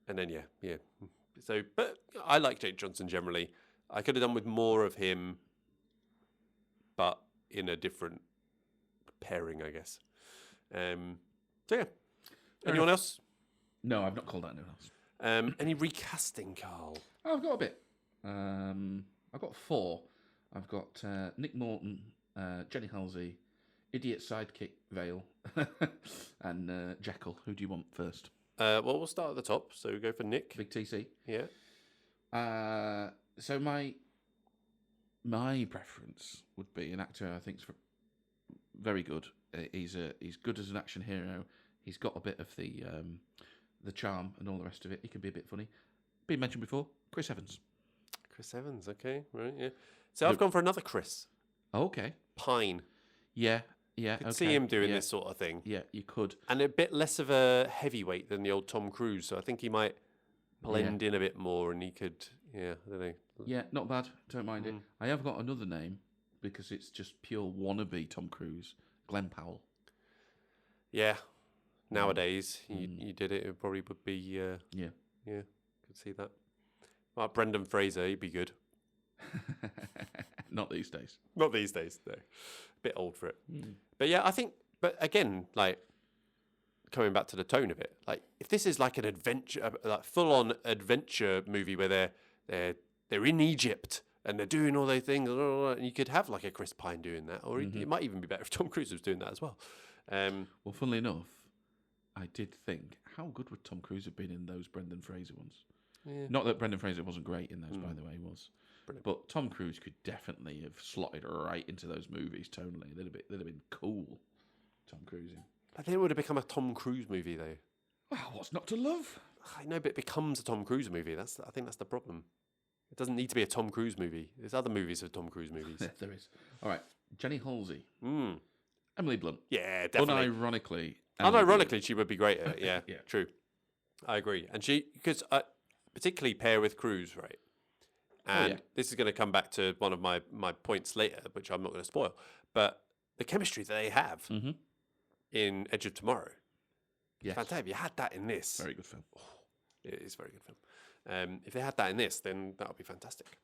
And then yeah. So, but I like Jake Johnson generally. I could have done with more of him, but in a different pairing, I guess. So yeah. Anyone else? No, I've not called out anyone else. Any recasting, Carl? Oh, I've got a bit. I've got 4. I've got Nick Morton, Jenny Halsey, Idiot Sidekick Vale, and Jekyll. Who do you want first? Well, we'll start at the top. So we go for Nick. Big TC. Yeah. So my preference would be an actor I think's very good. He's good as an action hero. He's got a bit of the charm and all the rest of it. He can be a bit funny. Been mentioned before, Chris Evans. Chris Evans, okay, right, yeah. So I've gone for another Chris. Oh, okay. Pine. Yeah. Could see him doing this sort of thing. Yeah, you could. And a bit less of a heavyweight than the old Tom Cruise, so I think he might blend in a bit more and he could, I don't know. Yeah, not bad. Don't mind it. I have got another name because it's just pure wannabe Tom Cruise. Glenn Powell. Yeah. Nowadays, you did it. It probably would be. Yeah. Could see that. Well, Brendan Fraser, he'd be good. Not these days. Not these days, though. A bit old for it. But yeah, I think. But again, like coming back to the tone of it, like if this is like an adventure, like full-on adventure movie where they're in Egypt and they're doing all those things, and you could have like a Chris Pine doing that, or it might even be better if Tom Cruise was doing that as well. Well, funnily enough, I did think, how good would Tom Cruise have been in those Brendan Fraser ones? Yeah. Not that Brendan Fraser wasn't great in those, by the way, he was. Brilliant. But Tom Cruise could definitely have slotted right into those movies tonally. They'd have been cool, Tom Cruise in. I think it would have become a Tom Cruise movie, though. Well, what's not to love? I know, but it becomes a Tom Cruise movie. I think that's the problem. It doesn't need to be a Tom Cruise movie. There's other movies of Tom Cruise movies. Yeah, there is. All right. Jenny Halsey. Mm. Emily Blunt. Yeah, definitely. Unironically, she would be great at it. Yeah, Yeah. True. I agree. And because particularly pair with Cruise, right? And this is going to come back to one of my points later, which I'm not going to spoil. But the chemistry that they have in Edge of Tomorrow, fantastic. If you had that in this, Very good film. It is a very good film. If they had that in this, then that would be fantastic.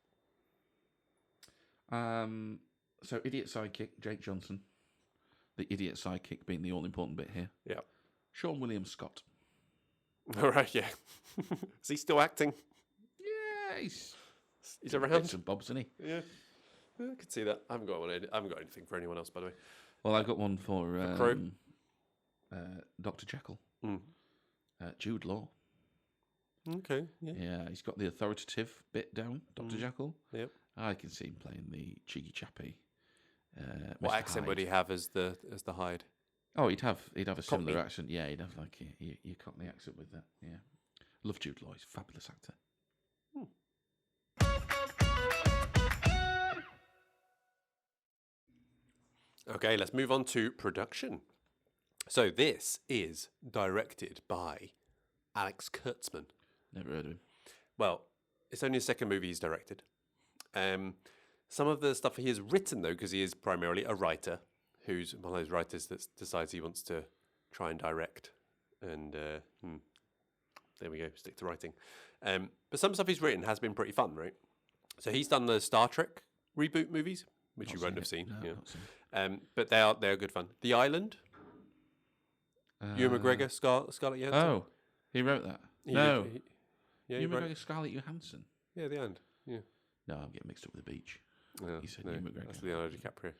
So idiot sidekick Jake Johnson, the idiot sidekick being the all important bit here. Yeah. Sean William Scott. All right. Yeah. Is he still acting? Yeah, he's around. Some bobs, isn't he? Yeah. I could see that. I haven't got anything for anyone else, by the way. Well, I've got one for Crow. Dr. Jekyll. Mm. Jude Law. Okay. Yeah. Yeah, he's got the authoritative bit down, Dr. Jekyll. Yep. I can see him playing the cheeky chappy. What Mr. accent Hyde. would he have as the Hyde? Oh, he'd have a Cockney. similar accent. Yeah, he'd have like your Cockney accent with that. Yeah, love Jude Law. He's a fabulous actor. Okay, let's move on to production. So this is directed by Alex Kurtzman. Never heard of him. Well, it's only his second movie he's directed. Some of the stuff he has written, though, because he is primarily a writer, who's one of those writers that decides he wants to try and direct. And there we go, stick to writing. But some stuff he's written has been pretty fun, right? So he's done the Star Trek reboot movies, which you won't have seen. No, Yeah. not seen. But they are good fun. The Island, Ewan McGregor, Scarlett Johansson. Oh, he wrote that. He No, did- yeah, Ewan he wrote- McGregor, Scarlett Johansson. Yeah, The Island. Yeah. No, I'm getting mixed up with The Beach. No, You said no, Ewan McGregor. that's Leonardo DiCaprio.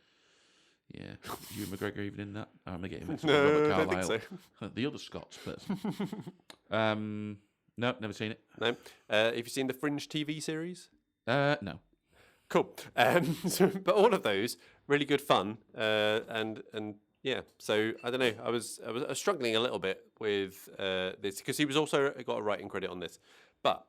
Yeah, Ewan McGregor even in that. Oh, I'm getting mixed up No, with Robert I don't Carlyle. think The other Scots person. No, never seen it. No. Have you seen the Fringe TV series? No. Cool. But all of those really good fun, and yeah. So I don't know. I was struggling a little bit with this because he was also got a writing credit on this, but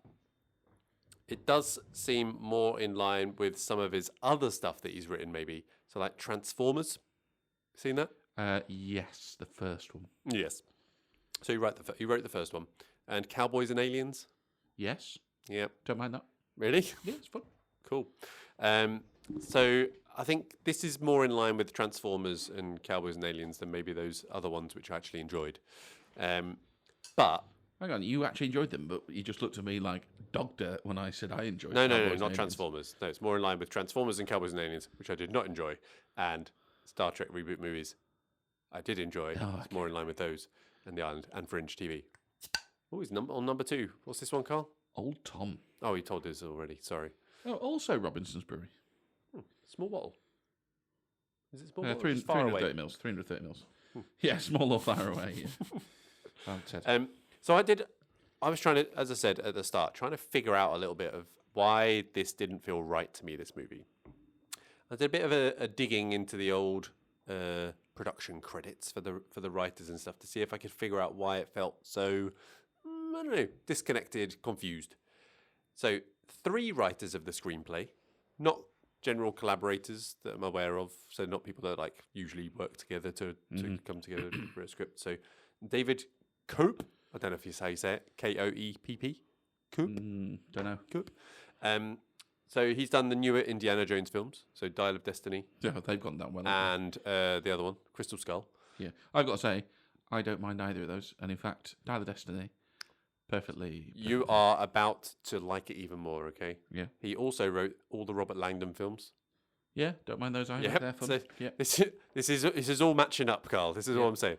it does seem more in line with some of his other stuff that he's written. Maybe so, like Transformers. Seen that? Yes, the first one. Yes. So he wrote the first one, and Cowboys and Aliens. Yes. Yeah. Don't mind that. Really? Yeah, it's fun. Cool. So I think this is more in line with Transformers and Cowboys and Aliens than maybe those other ones which I actually enjoyed. But Hang on, you actually enjoyed them, but you just looked at me like dog dirt when I said I enjoyed. no, Cowboys and not Aliens. Transformers. No, it's more in line with Transformers and Cowboys and Aliens, which I did not enjoy, and Star Trek reboot movies. I did enjoy. Oh, It's more in line with those and The Island and Fringe TV. Oh, he's on number 2. What's this one, Carl? Old Tom. Oh, he told us already. Sorry. Oh, also Robinson's Brewery. Small bottle. Is it small bottle? or just 330 far away? mils. 330 mils. Yeah, small or far away. Yeah. Oh, Ted. So I was trying to, as I said at the start, trying to figure out a little bit of why this didn't feel right to me, this movie. I did a bit of a digging into the old production credits for the writers and stuff to see if I could figure out why it felt so, I don't know, disconnected, confused. So 3 writers of the screenplay, not general collaborators that I'm aware of, so not people that like usually work together to come together for a script. So David Cope, I don't know if you say it, Koepp, Coop, Don't know. Coop. So he's done the newer Indiana Jones films, so Dial of Destiny, Yeah, they've gone down well. haven't and the other one, Crystal Skull. they? Yeah, I've got to say, I don't mind either of those. And in fact, Dial of Destiny, perfectly. You are about to like it even more, okay? Yeah. He also wrote all the Robert Langdon films. Yeah, don't mind those either. Yep, They're fun. so Yeah. This is all matching up, Carl. This is all I'm saying.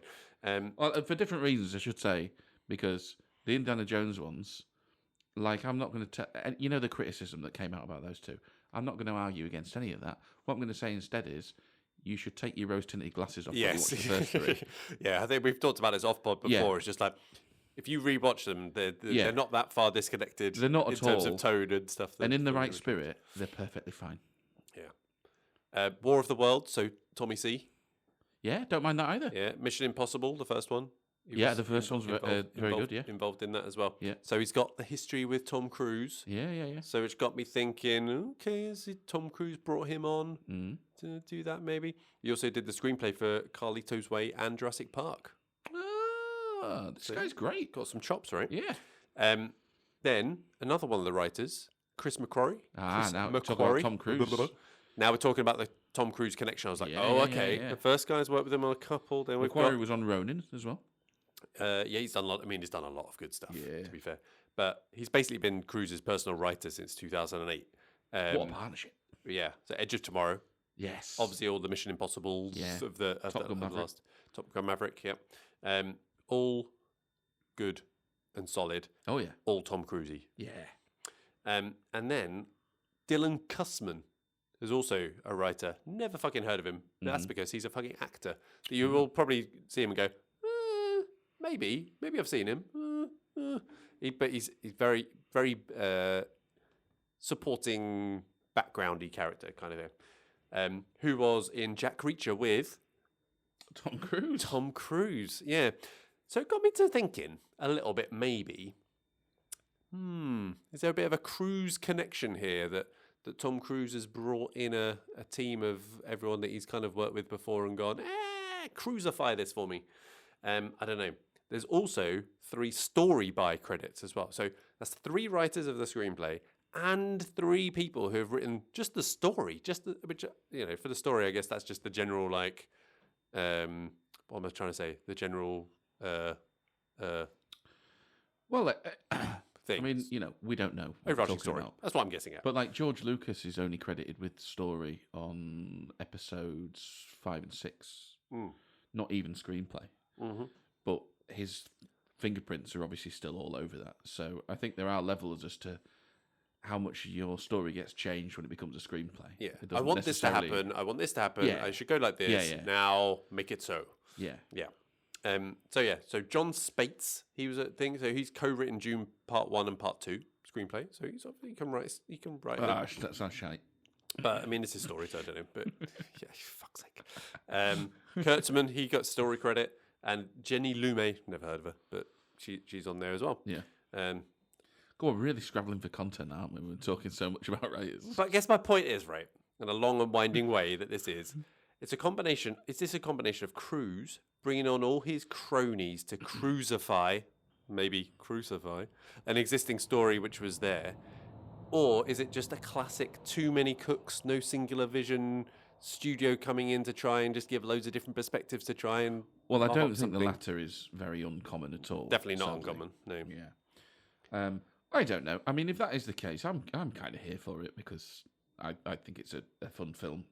Well, for different reasons, I should say, because the Indiana Jones ones, like, I'm not going to you know the criticism that came out about those two. I'm not going to argue against any of that. What I'm going to say instead is, you should take your rose-tinted glasses off Yes. when you watch the first 3. Yeah, I think we've talked about this off pod before. Yeah. It's just like, if you rewatch them, they're Yeah. not that far disconnected. They're not in at terms all. of tone and stuff. And in the from right original. spirit, they're perfectly fine. Yeah. War of the Worlds, so Tommy C. Yeah, don't mind that either. Yeah. Mission Impossible, the first one. Yeah, the first one's very good, yeah. Involved in that as well. Yeah. So he's got the history with Tom Cruise. Yeah. So it's got me thinking, okay, has Tom Cruise brought him on to do that maybe? He also did the screenplay for Carlito's Way and Jurassic Park. Ah, this guy's great. Got some chops, right? Yeah. Then another one of the writers, Chris McQuarrie. Now we're talking about Tom Cruise. Now we're talking about the Tom Cruise connection. I was like, okay. Yeah. The first guy's worked with him on a couple. Then McQuarrie was on Ronin as well. He's done a lot. I mean, he's done a lot of good stuff, Yeah. to be fair. But he's basically been Cruise's personal writer since 2008. What a partnership. Yeah. So Edge of Tomorrow. Yes. Obviously, all the Mission Impossibles of the last Top Gun Maverick. Yeah. All good and solid. Oh, yeah. All Tom Cruisey. Yeah. And then Dylan Kussman is also a writer. Never fucking heard of him. That's because he's a fucking actor. You will probably see him and go, maybe I've seen him. But he's very, very supporting backgroundy character kind of thing. Who was in Jack Reacher with Tom Cruise. Tom Cruise, yeah. So it got me to thinking a little bit, maybe. Is there a bit of a Cruise connection here that Tom Cruise has brought in a team of everyone that he's kind of worked with before and gone, cruisify this for me? I don't know. There's also 3 story by credits as well. So that's 3 writers of the screenplay and 3 people who have written just the story. Which, for the story, I guess that's just the general, like, what am I trying to say? The general thing. I mean, we don't know. Overarching story. That's what I'm guessing at. But like George Lucas is only credited with story on episodes 5 and 6. Not even screenplay. But his fingerprints are obviously still all over that. So I think there are levels as to how much your story gets changed when it becomes a screenplay. Yeah. I want this to happen. I want this to happen. Yeah. I should go like this. Yeah. Now make it so. Yeah. Yeah. So John Spates, he was a thing. So he's co-written Dune Part 1 and Part 2 screenplay. So he can write. That sounds shite. But I mean, it's his story, so I don't know. But yeah, fuck's sake. Kurtzman, he got story credit, and Jenny Lumet, never heard of her, but she's on there as well. Yeah. Go on, we're really scrabbling for content, aren't we? We're talking so much about writers. But I guess my point is, right, in a long and winding way that this is, it's a combination. Is this a combination of Cruise bringing on all his cronies to crucify an existing story which was there? Or is it just a classic too many cooks, no singular vision studio coming in to try and just give loads of different perspectives to try and... Well, I don't think the latter is very uncommon at all. Definitely not uncommon, no. Yeah. I don't know. I mean, if that is the case, I'm kind of here for it because I think it's a fun film.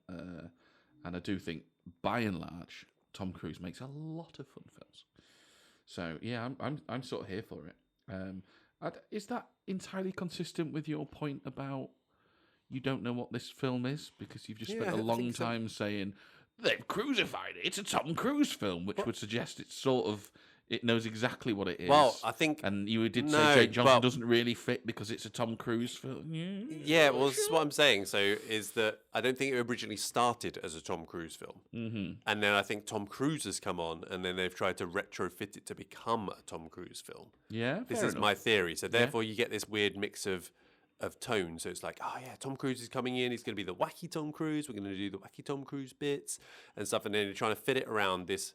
And I do think, by and large, Tom Cruise makes a lot of fun films. So, yeah, I'm sort of here for it. Is that entirely consistent with your point about you don't know what this film is? Because you've just spent a long time saying, they've crucified it. It's a Tom Cruise film, which would suggest it's sort of... It knows exactly what it is. Well, I think... And you did say Jake Johnson doesn't really fit because it's a Tom Cruise film. Yeah, well, this is what I'm saying. So, is that I don't think it originally started as a Tom Cruise film. Mm-hmm. And then I think Tom Cruise has come on, and then they've tried to retrofit it to become a Tom Cruise film. Yeah, This is my theory. So, therefore, you get this weird mix of tone. So, it's like, oh, yeah, Tom Cruise is coming in. He's going to be the wacky Tom Cruise. We're going to do the wacky Tom Cruise bits and stuff. And then you're trying to fit it around this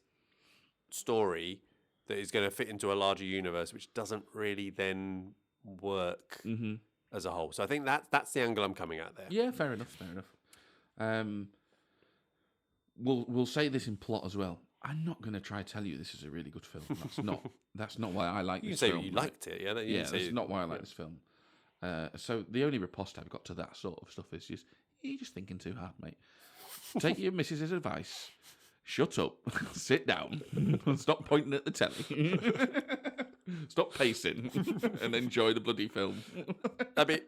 story that is going to fit into a larger universe, which doesn't really then work as a whole. So I think that's the angle I'm coming at there. Yeah, fair enough. We'll say this in plot as well. I'm not going to try to tell you this is a really good film. That's not why I like this film. You can say you liked it, yeah? That's not why I like this film. So the only riposte I've got to that sort of stuff is you're just thinking too hard, mate. Take your missus's advice. Shut up, sit down, stop pointing at the telly, stop pacing, and enjoy the bloody film. I mean,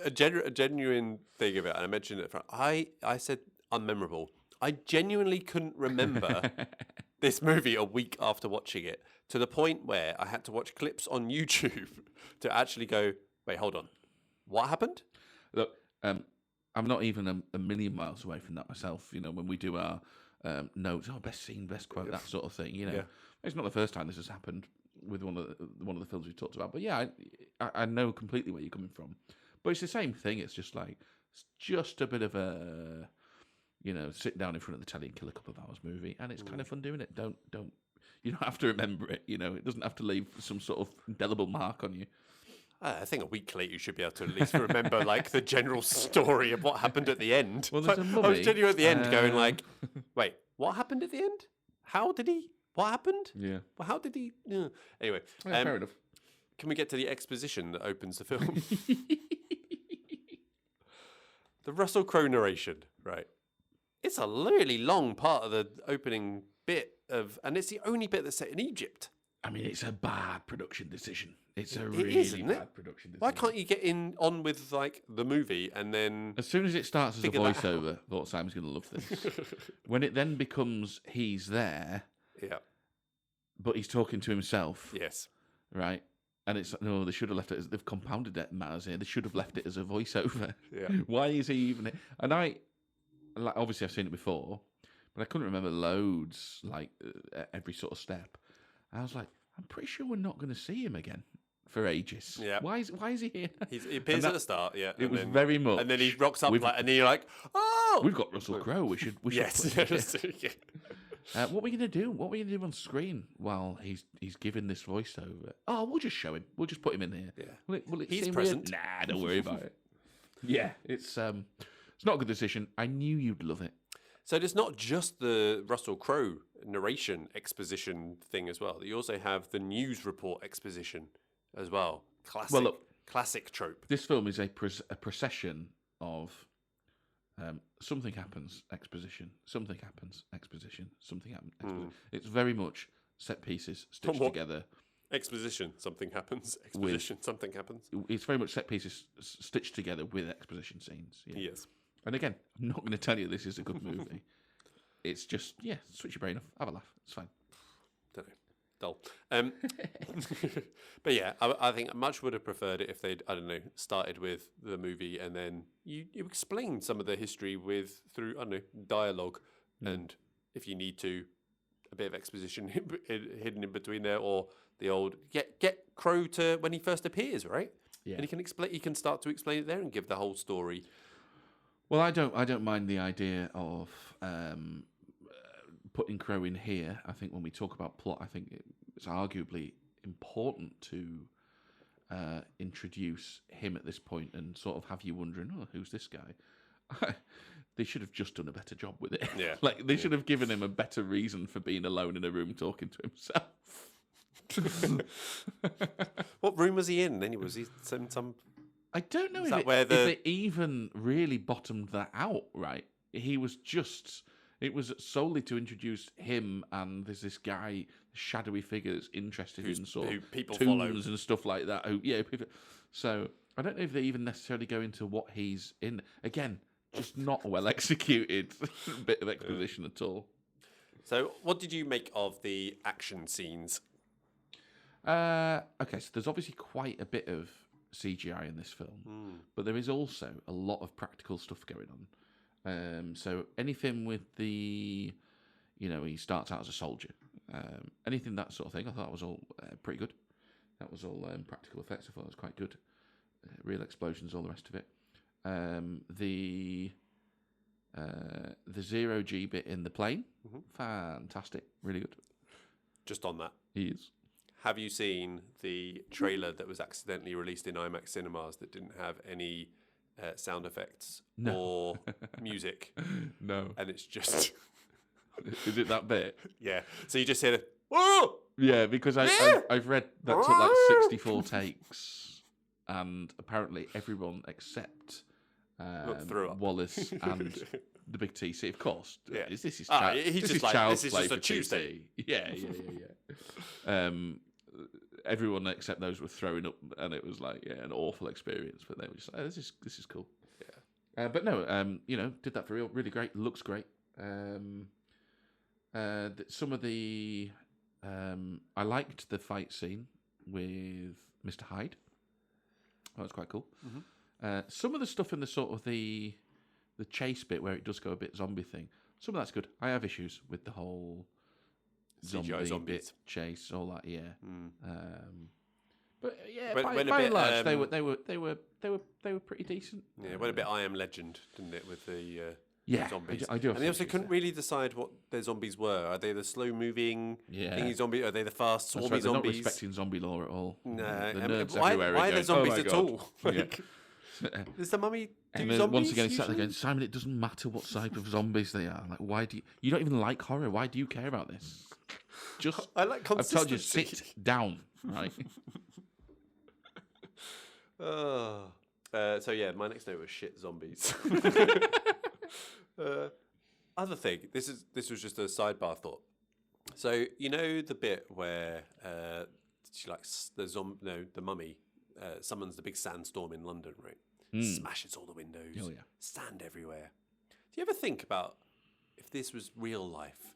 a genuine thing of it, and I mentioned it, I said unmemorable. I genuinely couldn't remember this movie a week after watching it, to the point where I had to watch clips on YouTube to actually go, wait, hold on, what happened? Look, I'm not even a million miles away from that myself. When we do our notes. Oh, best scene, best quote, that sort of thing. You know, Yeah. it's not the first time this has happened with one of the films we've talked about. But yeah, I know completely where you're coming from. But it's the same thing. It's just like it's just a bit of a sit down in front of the telly and kill a couple of hours movie, and it's kind of fun doing it. Don't you don't have to remember it. You know, it doesn't have to leave some sort of indelible mark on you. I think a week later you should be able to at least remember like the general story of what happened at the end. Well, there's a I was mummy. genuinely at the end going like, wait, what happened at the end? How did he? What happened? Yeah. Well, how did he? Anyway, Yeah, fair enough. Can we get to the exposition that opens the film? The Russell Crowe narration, right? It's a really long part of the opening bit and it's the only bit that's set in Egypt. I mean, it's a bad production decision. It's a It really is, isn't it? bad production decision. Why can't you get on with like the movie and then? As soon as it starts as a figure that voiceover, I thought Simon's going to love this. When it then becomes he's there, Yeah. but he's talking to himself, Yes. right? And it's no, they should have left it as they've compounded it matters here. They should have left it as a voiceover. Yeah. Why is he even? And obviously I've seen it before, but I couldn't remember loads like every sort of step. I was like, I'm pretty sure we're not going to see him again for ages. Yeah. Why is he here? He appears at the start. Yeah. It was very much. And then he rocks up We've- and then you're like, oh, We've got Russell Crowe. We should. yes. put him Yeah. here. What are we going to do? What are we going to do on screen while he's giving this voiceover? Oh, we'll just show him. We'll just put him in here. Yeah. Will it He's seem present. weird? Nah, don't worry about it. Yeah, it's not a good decision. I knew you'd love it. So it's not just the Russell Crowe narration exposition thing as well. You also have the news report exposition as well. Classic. Well, look, classic trope. this film is a procession of something happens, exposition. Something happens, exposition. Something happens. Exposition. It's very much set pieces stitched What? together. Exposition. Something happens. Exposition. Something happens. It's very much set pieces stitched together with exposition scenes. Yeah. Yes. And again, I'm not going to tell you this is a good movie. It's just, switch your brain off, have a laugh. It's fine. Don't know. Dull. But yeah, I think I much would have preferred it if they'd, I don't know, started with the movie and then you explained some of the history through, I don't know, dialogue. And if you need to, a bit of exposition hidden in between there, or the old, get Crowe to when he first appears, right? Yeah. And he can start to explain it there and give the whole story. Well, I don't mind the idea of putting Crowe in here. I think when we talk about plot, I think it's arguably important to introduce him at this point and sort of have you wondering, oh, who's this guy? They should have just done a better job with it. Yeah. Like, they should have given him a better reason for being alone in a room talking to himself. What room was he in? Then was he some? I don't know Is if that it, where if the- it even really bottomed that out, right? He was just... It was solely to introduce him, and there's this guy, shadowy figure that's interested in sort who of people tombs follow. and stuff like that. So I don't know if they even necessarily go into what he's in. Again, just not a well executed bit of exposition at all. So, what did you make of the action scenes? Okay, so there's obviously quite a bit of CGI in this film, but there is also a lot of practical stuff going on. So anything with the, he starts out as a soldier, anything that sort of thing, I thought was all pretty good. That was all practical effects. I thought it was quite good. Real explosions, all the rest of it. The 0G bit in the plane, fantastic, really good. Just on that, He is. have you seen the trailer that was accidentally released in IMAX cinemas that didn't have any sound effects or music? No. And it's just, Is it that bit? yeah. So you just hear the, whoa! Yeah, because I've read that took like 64 takes, and apparently everyone except threw up. Wallace and the big TC, of course. Yeah. This is he's this just is like, child's this is play just a for Tuesday. TC. Yeah. Everyone except those were throwing up, and it was like an awful experience. But they were just like, this is cool. Yeah. But no, did that for real, really great. Looks great. Some of the I liked the fight scene with Mr. Hyde. That was quite cool. Some of the stuff in the sort of the chase bit where it does go a bit zombie thing some of that's good. I have issues with the whole CGI zombies bit chase, all that. Yeah. But yeah, When a by bit, and large, they were pretty decent. Yeah, it went a bit I Am Legend, didn't it, with the Yeah, zombies? I do. Have And they also issues couldn't there. really decide what their zombies were. Are they the slow-moving thingy zombie? Are they the fast That's swarmy right, they're not zombies? respecting zombie law at all. No. The I mean, nerds why everywhere are are there going, zombies "Oh my at God." all? Yeah. Does the mummy do And then zombies? once again, he's sat there usually? going, Simon, it doesn't matter what type of zombies they are. Like, why do you don't even like horror? Why do you care about this? Just, I like I've told you, consistency. sit down, right? So yeah, my next note was shit zombies. Other thing, this was just a sidebar thought. So you know the bit where she likes the mummy summons the big sandstorm in London, right? Smashes all the windows. Oh, yeah. Sand everywhere. Do you ever think about if this was real life?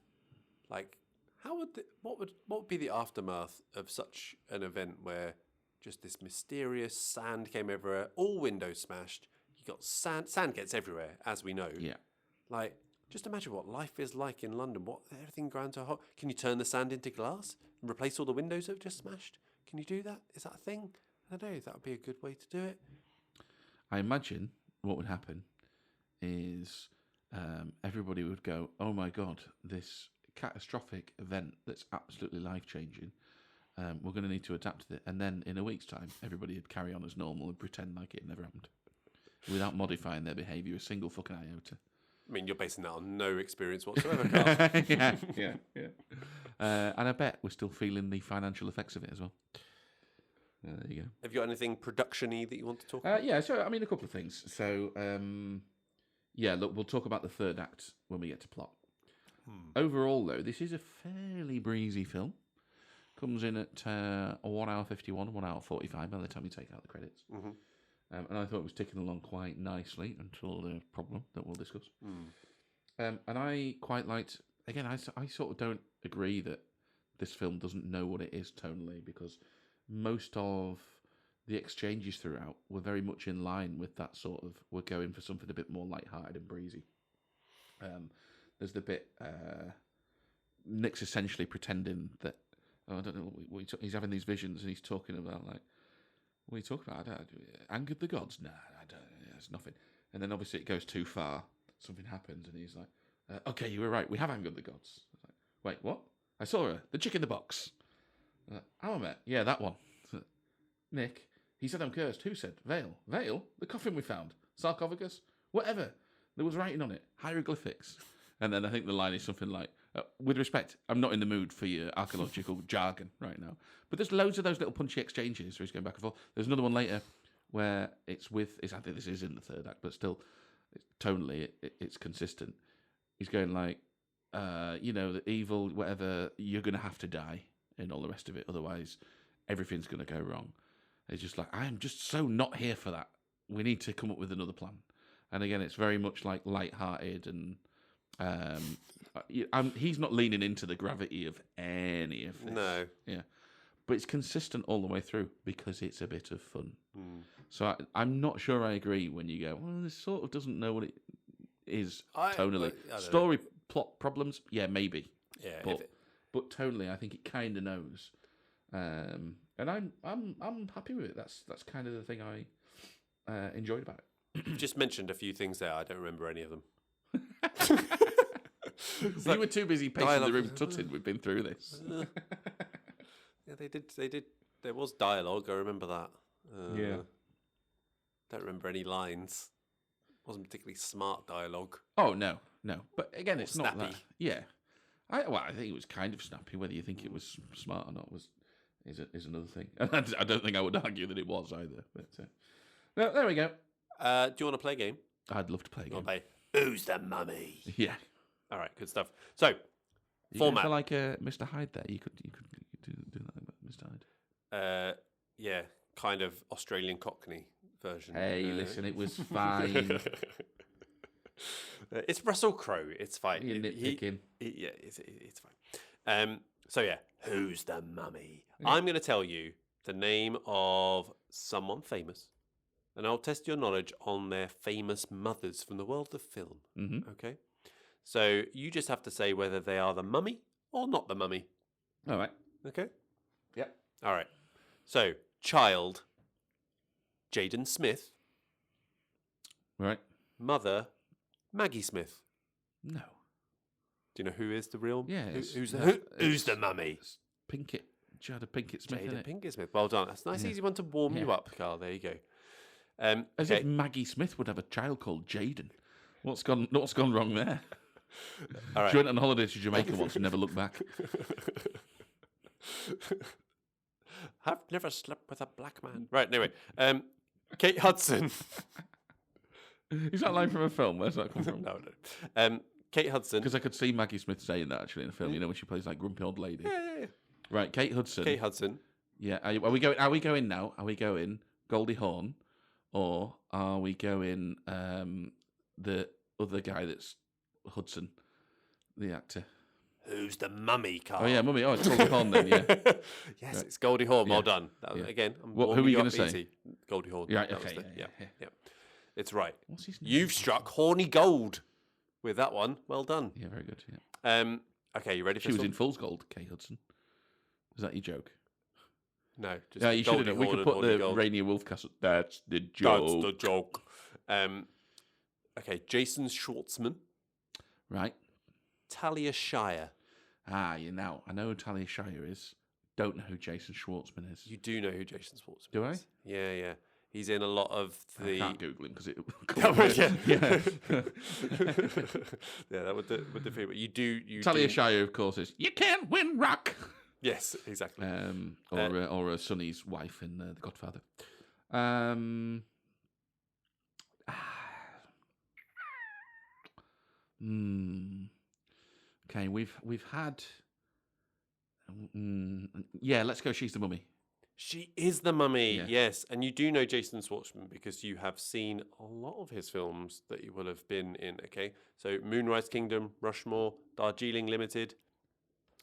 Like, what would be the aftermath of such an event where just this mysterious sand came everywhere, all windows smashed. You got sand. Sand gets everywhere, as we know. Yeah. Like, just imagine what life is like in London. What everything ground to a halt. Can you turn the sand into glass and replace all the windows that have just smashed? Can you do that? Is that a thing? I don't know. That would be a good way to do it. I imagine what would happen is everybody would go, "Oh my God, this catastrophic event that's absolutely life-changing. We're going to need to adapt to it." And then in a week's time, everybody would carry on as normal and pretend like it never happened, without modifying their behaviour a single fucking iota. I mean, you're basing that on no experience whatsoever, Carl. yeah. And I bet we're still feeling the financial effects of it as well. There you go. Have you got anything production-y that you want to talk about? Yeah, so, I mean, a couple of things. So, yeah, look, we'll talk about the third act when we get to plot. Overall, though, this is a fairly breezy film. Comes in at 1 hour 51, 1 hour 45 by the time you take out the credits. And I thought it was ticking along quite nicely until the problem that we'll discuss. And I quite liked, again, I sort of don't agree that this film doesn't know what it is tonally, because most of the exchanges throughout were very much in line with that sort of, we're going for something a bit more lighthearted and breezy. There's the bit, Nick's essentially pretending that, I don't know, he's having these visions and he's talking about, like, what are you talking about? Angered the gods? Nah, I don't, it's nothing. And then obviously it goes too far. Something happens and he's like, okay, you were right, we have angered the gods. Like, wait, what? I saw her, the chick in the box. Alamet, yeah, that one. Nick, he said I'm cursed. Who said? Vale. Vale? The coffin we found. Sarcophagus? Whatever. There was writing on it. Hieroglyphics. And then I think the line is something like, with respect, I'm not in the mood for your archaeological jargon right now. But there's loads of those little punchy exchanges where he's going back and forth. There's another one later where it's with, I think this is in the third act, but still, tonally, it's consistent. He's going like, the evil, whatever, you're going to have to die and all the rest of it. Otherwise, everything's going to go wrong. It's just like, I'm just so not here for that. We need to come up with another plan. And again, it's very much like light-hearted and he's not leaning into the gravity of any of this. No. Yeah. But it's consistent all the way through because it's a bit of fun. So I'm not sure I agree when you go, well, this sort of doesn't know what it is tonally. Story plot problems, yeah, maybe. Yeah. But tonally, I think it kind of knows. And I'm happy with it. That's kind of the thing I enjoyed about it. You just mentioned a few things there. I don't remember any of them. You were too busy pacing the room tutting. We've been through this. Yeah, they did. There was dialogue. I remember that. Yeah. Don't remember any lines. Wasn't particularly smart dialogue. Oh no. But again, it's snappy. Not that. Yeah. I think it was kind of snappy. Whether you think it was smart or not is another thing. And I don't think I would argue that it was either. But no, there we go. Do you want to play a game? I'd love to play a game. Play Who's the Mummy? Yeah. All right, good stuff. So, format. Like Mr. Hyde there. You could do that about Mr. Hyde. Yeah, kind of Australian Cockney version. Hey, listen, it was fine. It's Russell Crowe. It's fine. You're nitpicking. It's fine. So yeah, Who's the Mummy? Yeah. I'm going to tell you the name of someone famous, and I'll test your knowledge on their famous mothers from the world of film. Mm-hmm. Okay. So you just have to say whether they are the mummy or not the mummy. All right. Okay? Yep. All right. So, child, Jaden Smith. Right. Mother, Maggie Smith. No. Do you know who is the real? Yeah. Who's the mummy? It's Pinkett. Jada Pinkett Smith. Jada Pinkett Smith. Well done. That's a nice, easy one to warm you up, Carl. There you go. As if Maggie Smith would have a child called Jaden. What's gone wrong there? All right. She went on holiday to Jamaica once and never looked back. I've never slept with a black man. Right. Anyway, Kate Hudson. Is that line from a film? Where's that come from? No. Kate Hudson. Because I could see Maggie Smith saying that actually in a film. You know, when she plays like grumpy old lady. Yeah. Right, Kate Hudson. Kate Hudson. Yeah. Are we going? Are we going now? Are we going Goldie Hawn, or are we going the other guy that's Hudson, the actor? Who's the mummy, Carl? Oh yeah, mummy. Oh, it's Goldie Hawn then. Yeah. Yes, right. It's Goldie Hawn. Well done. Again, who are you going to say? Goldie Hawn. Yeah. Okay. Yeah. It's right. What's his name? You've struck horny gold with that one. Well done. Yeah, very good. Yeah. Okay, you ready for She was in Fool's Gold, Kate Hudson. Is that your joke? No. Just yeah, you should have. We could put the gold. Rainier Wolfcastle. That's the joke. That's the joke. Okay, Jason Schwartzman. Right. Talia Shire. You know. I know who Talia Shire is. Don't know who Jason Schwartzman is. You do know who Jason Schwartzman is. Do I? Yeah. He's in a lot of the... I can't Google him because it... Yeah, that would defeat. But you do... Talia Shire, of course, is You Can't Win Rock. Yes, exactly. Or Sonny's wife in The Godfather. Okay, we've had... yeah, let's go She's the Mummy. She is the mummy, Yeah. yes. And you do know Jason Schwartzman because you have seen a lot of his films that you will have been in, okay? So Moonrise Kingdom, Rushmore, Darjeeling Limited.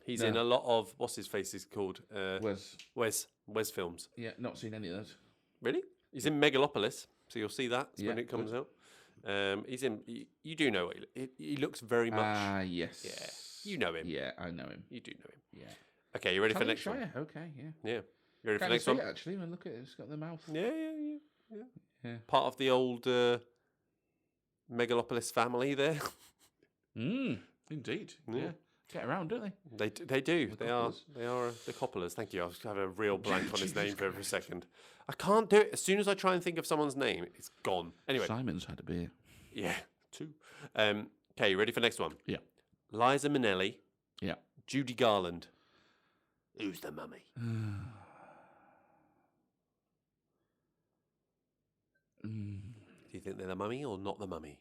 He's in a lot of, what's his face is called? Wes films. Yeah, not seen any of those. Really? He's in Megalopolis, so you'll see that when it comes out. He's in, you do know, he looks very much. Yes. Yeah, you know him. Yeah, I know him. You do know him. Yeah. Okay, you ready for the next one? Okay, yeah. Yeah. You ready for the next see one? it, actually, when look at it, it's got the mouth. Yeah. Part of the old Megalopolis family there. Indeed. Yeah. Get around, don't they? They do. They are the Coppolas. Thank you. I was having a real blank on his name for every second. I can't do it. As soon as I try and think of someone's name, it's gone. Anyway. Simon's had a beer. Yeah, 2. Okay, you ready for the next one? Yeah. Liza Minnelli. Yeah. Judy Garland. Who's the mummy? Do you think they're the mummy or not the mummy?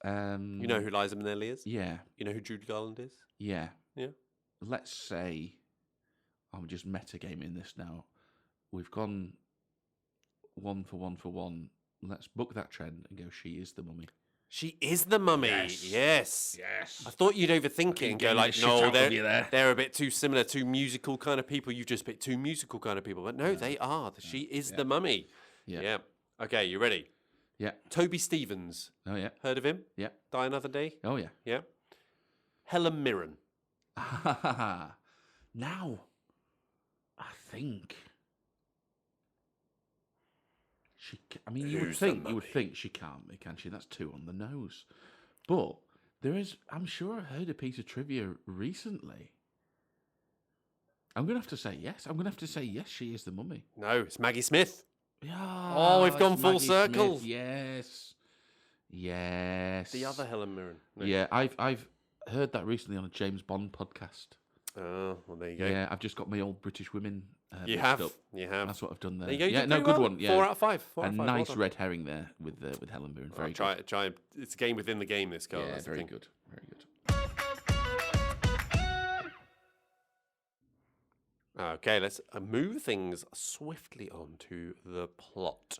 You know who Liza Minnelli is? Yeah. You know who Judy Garland is? Yeah. Yeah. Let's say, I'm just metagaming this now. We've gone 1 for 1 for 1. Let's book that trend and go, She is the mummy. She is the mummy. Yes. Yes. I thought you'd overthink it and go like, no, they're a bit too similar, too musical kind of people. You've just picked 2 musical kind of people. But no, they are. She is the mummy. Yeah. Okay, you ready? Yeah. Toby Stevens. Oh, yeah. Heard of him? Yeah. Die Another Day? Oh, yeah. Yeah. Helen Mirren. Now, I think... you would think she can't be, can she? That's 2 on the nose. But there is, I'm sure I heard a piece of trivia recently. I'm going to have to say yes. She is the mummy. No, it's Maggie Smith. Yeah. Oh, we've gone full Maggie circle. Smith. Yes. The other Helen Mirren. No. Yeah, I've heard that recently on a James Bond podcast. Oh, well, there you go. Yeah, I've just got my old British women. You have. Up. You have. That's what I've done there. There you go. Yeah, no, good one. Yeah. 4 out of 5. A nice red herring there with Helen Mirren. Very good. Try. It's a game within the game. This Carl. Yeah, very good. Very good. Okay, let's move things swiftly on to the plot.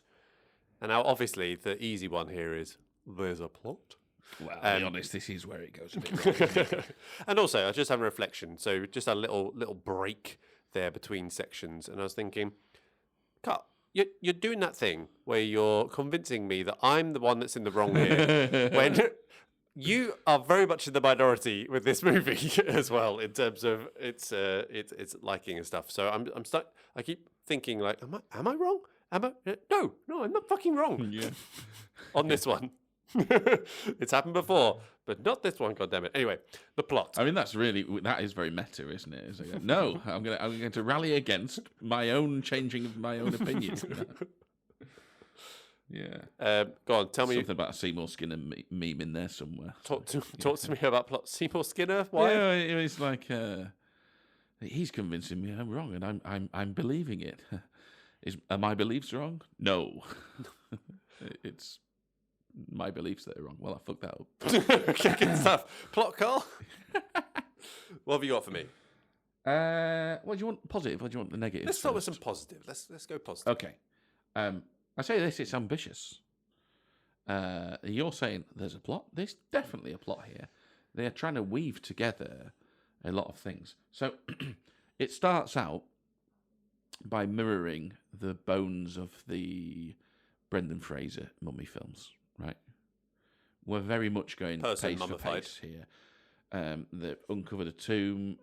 And now, obviously, the easy one here is there's a plot. Well, to be honest, this is where it goes a bit wrong. And also, I was just having a reflection. So just a little break there between sections. And I was thinking, Cut, you're doing that thing where you're convincing me that I'm the one that's in the wrong here, when you are very much in the minority with this movie as well in terms of its liking and stuff. So I'm stuck. I keep thinking like, am I wrong? Am I? No, I'm not fucking wrong. Yeah. On this one. It's happened before, but not this one. God damn it! Anyway, the plot. I mean, that is very meta, isn't it? It's like, no, I'm going to rally against my own changing of my own opinion. Yeah. Go on, tell me something about a Seymour Skinner meme in there somewhere. Talk to me about plot. Seymour Skinner. Why? Yeah, it's like he's convincing me I'm wrong, and I'm believing it. Are my beliefs wrong? No, it's my beliefs that are wrong. Well, I fucked that up. Okay, good stuff. Plot, Carl. What have you got for me? What do you want? Positive, or do you want the negative? Let's start with some positive. Let's go positive. Okay. I say this: it's ambitious. You're saying there's a plot. There's definitely a plot here. They are trying to weave together a lot of things. So it starts out by mirroring the bones of the Brendan Fraser mummy films, right? We're very much going pace for pace here. They've uncovered a tomb.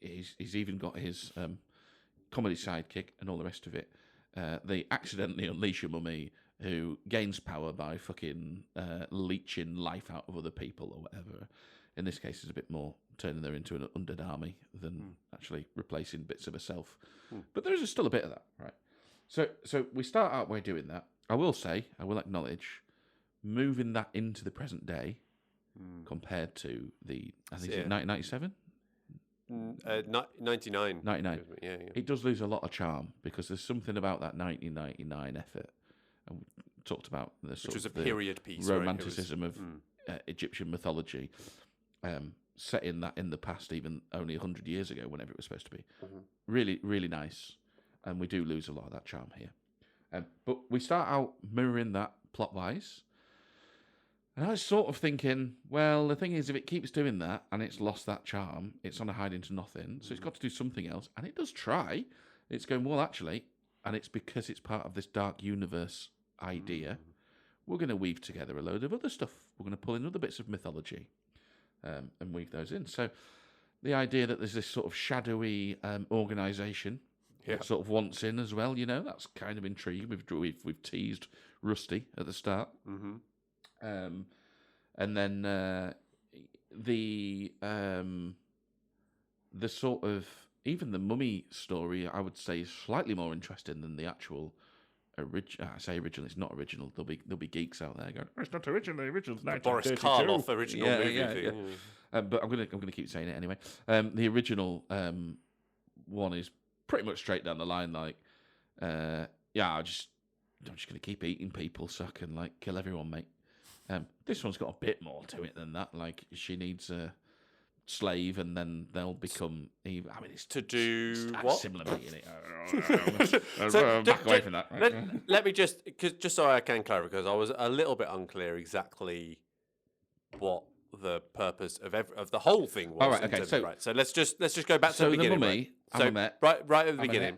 He's even got his comedy sidekick and all the rest of it. They accidentally unleash a mummy who gains power by fucking leeching life out of other people or whatever. In this case, it's a bit more turning her into an undead army than actually replacing bits of herself. But there is still a bit of that, right? So we start out by doing that. I will acknowledge, moving that into the present day compared to the, I think it's 1997? 99. 99. Yeah. It does lose a lot of charm because there's something about that 1999 effort. And we talked about the sort Which was of a period piece, romanticism of Egyptian mythology, setting that in the past, even only 100 years ago, whenever it was supposed to be. Really, really nice. And we do lose a lot of that charm here. But we start out mirroring that plot-wise. And I was sort of thinking, well, the thing is, if it keeps doing that and it's lost that charm, it's on a hide into nothing. So it's got to do something else. And it does try. It's going, well, actually, and it's because it's part of this dark universe idea, we're going to weave together a load of other stuff. We're going to pull in other bits of mythology and weave those in. So the idea that there's this sort of shadowy organisation that sort of wants in as well, that's kind of intriguing. We've teased Rusty at the start. And then the sort of, even the mummy story, I would say, is slightly more interesting than the actual original. I say original, it's not original. There'll be geeks out there going, it's not original. The original's 1932. Boris Karloff original movie thing. But I'm gonna keep saying it anyway. The original one is pretty much straight down the line. Like, I'm just gonna keep eating people so I can kill everyone, mate. This one's got a bit more to it than that. Like, she needs a slave, and then they'll become evil. I mean, it's to do it's what? Similar, back away from that. Let me just so I can clarify, because I was a little bit unclear exactly what the purpose of the whole thing was. All right, okay. So let's just go back to the beginning. Mummy, right at the beginning.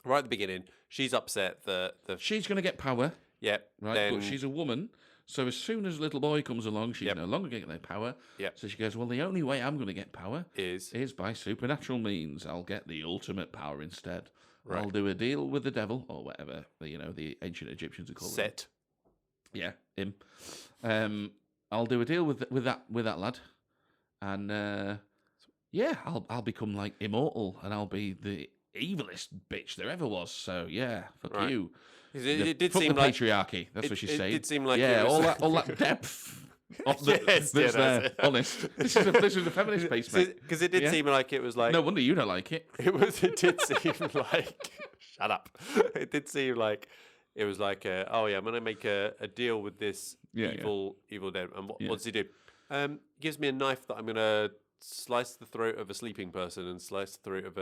Right at the beginning, she's upset that she's going to get power. Yeah, right. But she's a woman. So as soon as a little boy comes along, she's no longer getting their power. Yep. So she goes, well, the only way I'm going to get power is by supernatural means. I'll get the ultimate power instead. Right. I'll do a deal with the devil, or whatever, the ancient Egyptians would call Set. Him. Yeah, him. I'll do a deal with that lad. And, I'll become, immortal, and I'll be the evilest bitch there ever was. So, fuck you. It did fuck seem the like patriarchy. That's what she's saying. It did seem like all that depth. That's there. Honest. This is a feminist piece, mate. Because it did seem like it was like. No wonder you don't like it. It did seem like. Shut up. It did seem like it was like, I'm going to make a deal with this evil dead. And what does he do? Gives me a knife that I'm going to slice the throat of a sleeping person and slice the throat of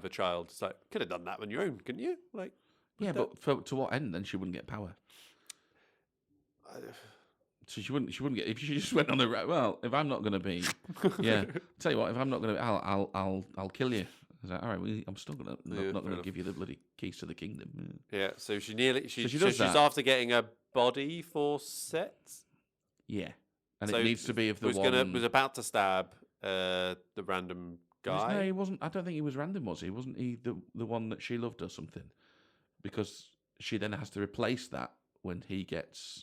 a child. It's like, could have done that on your own, couldn't you? But to what end? Then she wouldn't get power. So she wouldn't get, if she just went on the well. If I'm not going to be, tell you what, if I'm not going to, I'll kill you. I was like, all right, I'm still not going to give you the bloody keys to the kingdom. Yeah, so she's she's after getting a body for set. Yeah, and it needs to be of the was about to stab the random guy. No, he wasn't. I don't think he was random, was he? Wasn't he the one that she loved or something? Because she then has to replace that when she gets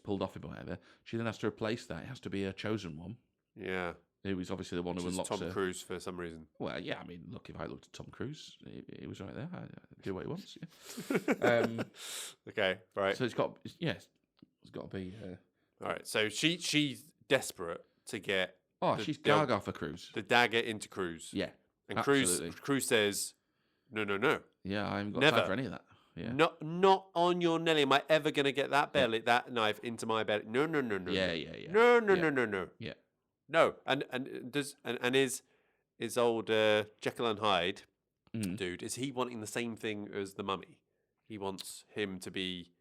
pulled off him or whatever. She then has to replace that. It has to be a chosen one. Yeah. He was obviously the one who unlocks Tom Cruise for some reason. Well, yeah, I mean, look, if I looked at Tom Cruise, he was right there. I do what he wants. Yeah. Okay, right. So it's got to be. All right, so she's desperate to get. Oh, she's gaga for Cruise. The dagger into Cruise. Yeah, and Cruise says, no. Yeah, I haven't got Never. time for any of that. Yeah. Not on your Nelly. Am I ever going to get that knife into my belly? No. Yeah. No. Yeah. No, and is old Jekyll and Hyde dude? Is he wanting the same thing as the Mummy? He wants him to be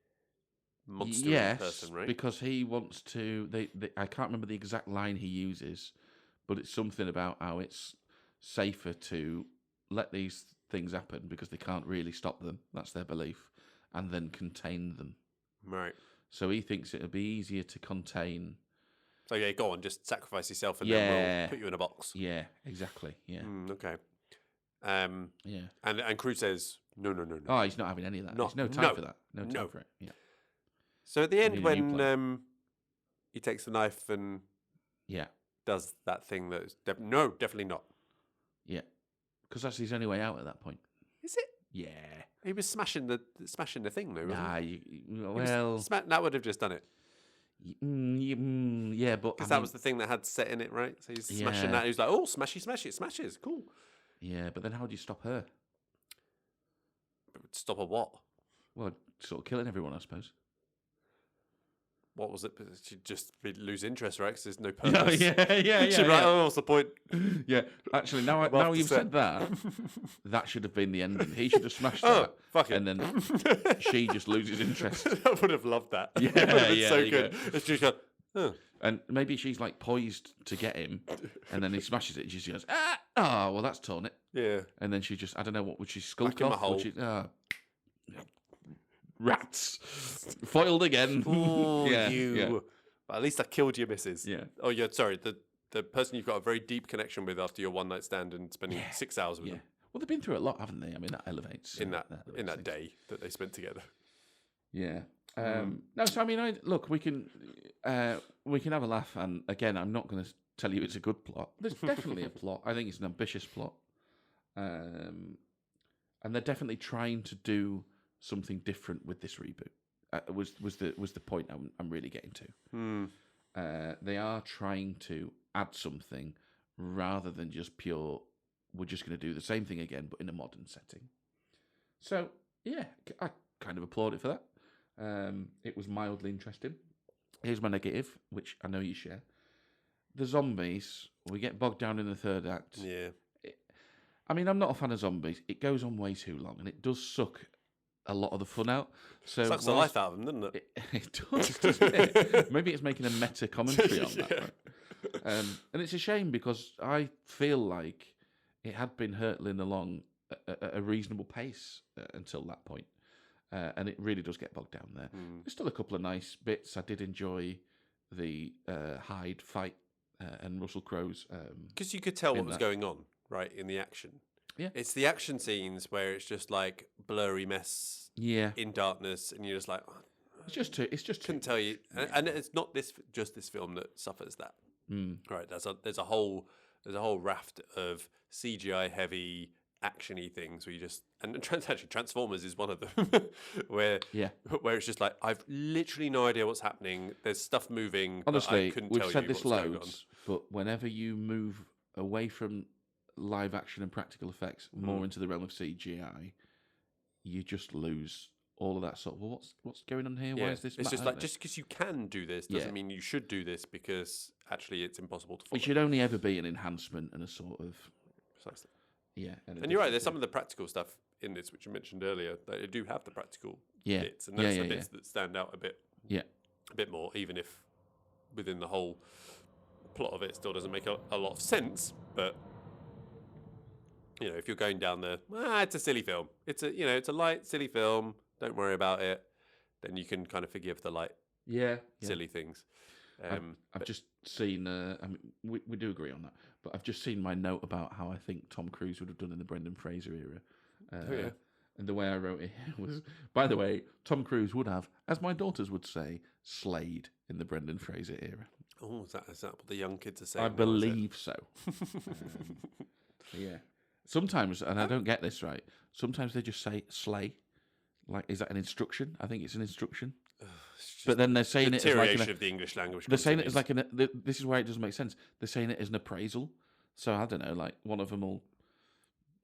monster in person, right? Because he wants to. I can't remember the exact line he uses, but it's something about how it's safer to let these things happen because they can't really stop them. That's their belief, and then contain them. Right. So he thinks it'll be easier to contain. So yeah, go on, just sacrifice yourself and then we'll put you in a box. Yeah, exactly. Yeah. Okay. Yeah. And Cruise says no. Oh, he's not having any of that. There's no time for that. No time for it. Yeah. So at the end, when he takes the knife and does that thing that is definitely not. Yeah, because that's his only way out at that point. Is it? Yeah. He was smashing the thing though. Nah, that would have just done it. Yeah, but because that was the thing that had set in it, right? So he's smashing that. He's like, oh, smashy, it smashes, cool. Yeah, but then how do you stop her? Stop her what? Well, sort of killing everyone, I suppose. What was it? She'd just lose interest, right? Because there's no purpose. Yeah. She'd be like, oh, what's the point? Yeah, actually, now you've said that, that should have been the ending. He should have smashed that. Fuck it. And then she just loses interest. I would have loved that. Yeah, it would have been so good. It's just like, and maybe she's like poised to get him, and then he smashes it, and she just goes, well, that's torn it. Yeah. And then she just, I don't know, what would she skulk Back in off? my hole. Would she, rats. Foiled again. Ooh, you. But at least I killed your missus. Yeah. Oh, yeah, sorry. The person you've got a very deep connection with after your one night stand and spending 6 hours with them. Well, they've been through a lot, haven't they? I mean, that elevates. In that day that they spent together. Yeah. No, so I mean, look, we can have a laugh, and again, I'm not going to tell you it's a good plot. There's definitely a plot. I think it's an ambitious plot, and they're definitely trying to do something different with this reboot. Was the point I'm really getting to. They are trying to add something rather than just pure. We're just going to do the same thing again, but in a modern setting. So yeah, I kind of applaud it for that. It was mildly interesting. Here's my negative, which I know you share. The zombies, we get bogged down in the third act. Yeah. I mean, I'm not a fan of zombies. It goes on way too long, and it does suck a lot of the fun out. So sucks the life out of them, doesn't it? It does, doesn't it? Maybe it's making a meta commentary on that. Right? And it's a shame because I feel like it had been hurtling along at a reasonable pace until that point. And it really does get bogged down there. There's still a couple of nice bits. I did enjoy the Hyde fight and Russell Crowe's. Because you could tell what was going on, right, in the action. Yeah. It's the action scenes where it's just like blurry mess in darkness, and you're just like, it's just couldn't tell you. And it's not just this film that suffers that. Right, there's a whole raft of CGI heavy actiony things where you just and actually Transformers is one of them where it's just like I've literally no idea what's happening. There's stuff moving. Honestly, but I couldn't we've tell said you this what's loads, but whenever you move away from live action and practical effects more into the realm of CGI, you just lose all of that sort of what's going on here? Why is this? It's just like just because you can do this doesn't mean you should do this because actually it's impossible to follow. It should only ever be an enhancement and a sort of precisely. Yeah, and you're right. There's some of the practical stuff in this which you mentioned earlier. They do have the practical bits, and that's the bits that stand out a bit. Yeah, a bit more, even if within the whole plot of it still doesn't make a lot of sense. But if you're going down it's a silly film. It's a light, silly film. Don't worry about it. Then you can kind of forgive the light, silly things. I've just seen. I mean, we do agree on that, but I've just seen my note about how I think Tom Cruise would have done in the Brendan Fraser era. And the way I wrote it was, by the way, Tom Cruise would have, as my daughters would say, slayed in the Brendan Fraser era. Oh, is that what the young kids are saying? I believe so. Yeah. Sometimes, and I don't get this right, sometimes they just say slay. Like, is that an instruction? I think it's an instruction. But then they're saying it as like of the English language. They're saying it as like this is where it doesn't make sense. They're saying it as an appraisal. So I don't know, like one of them will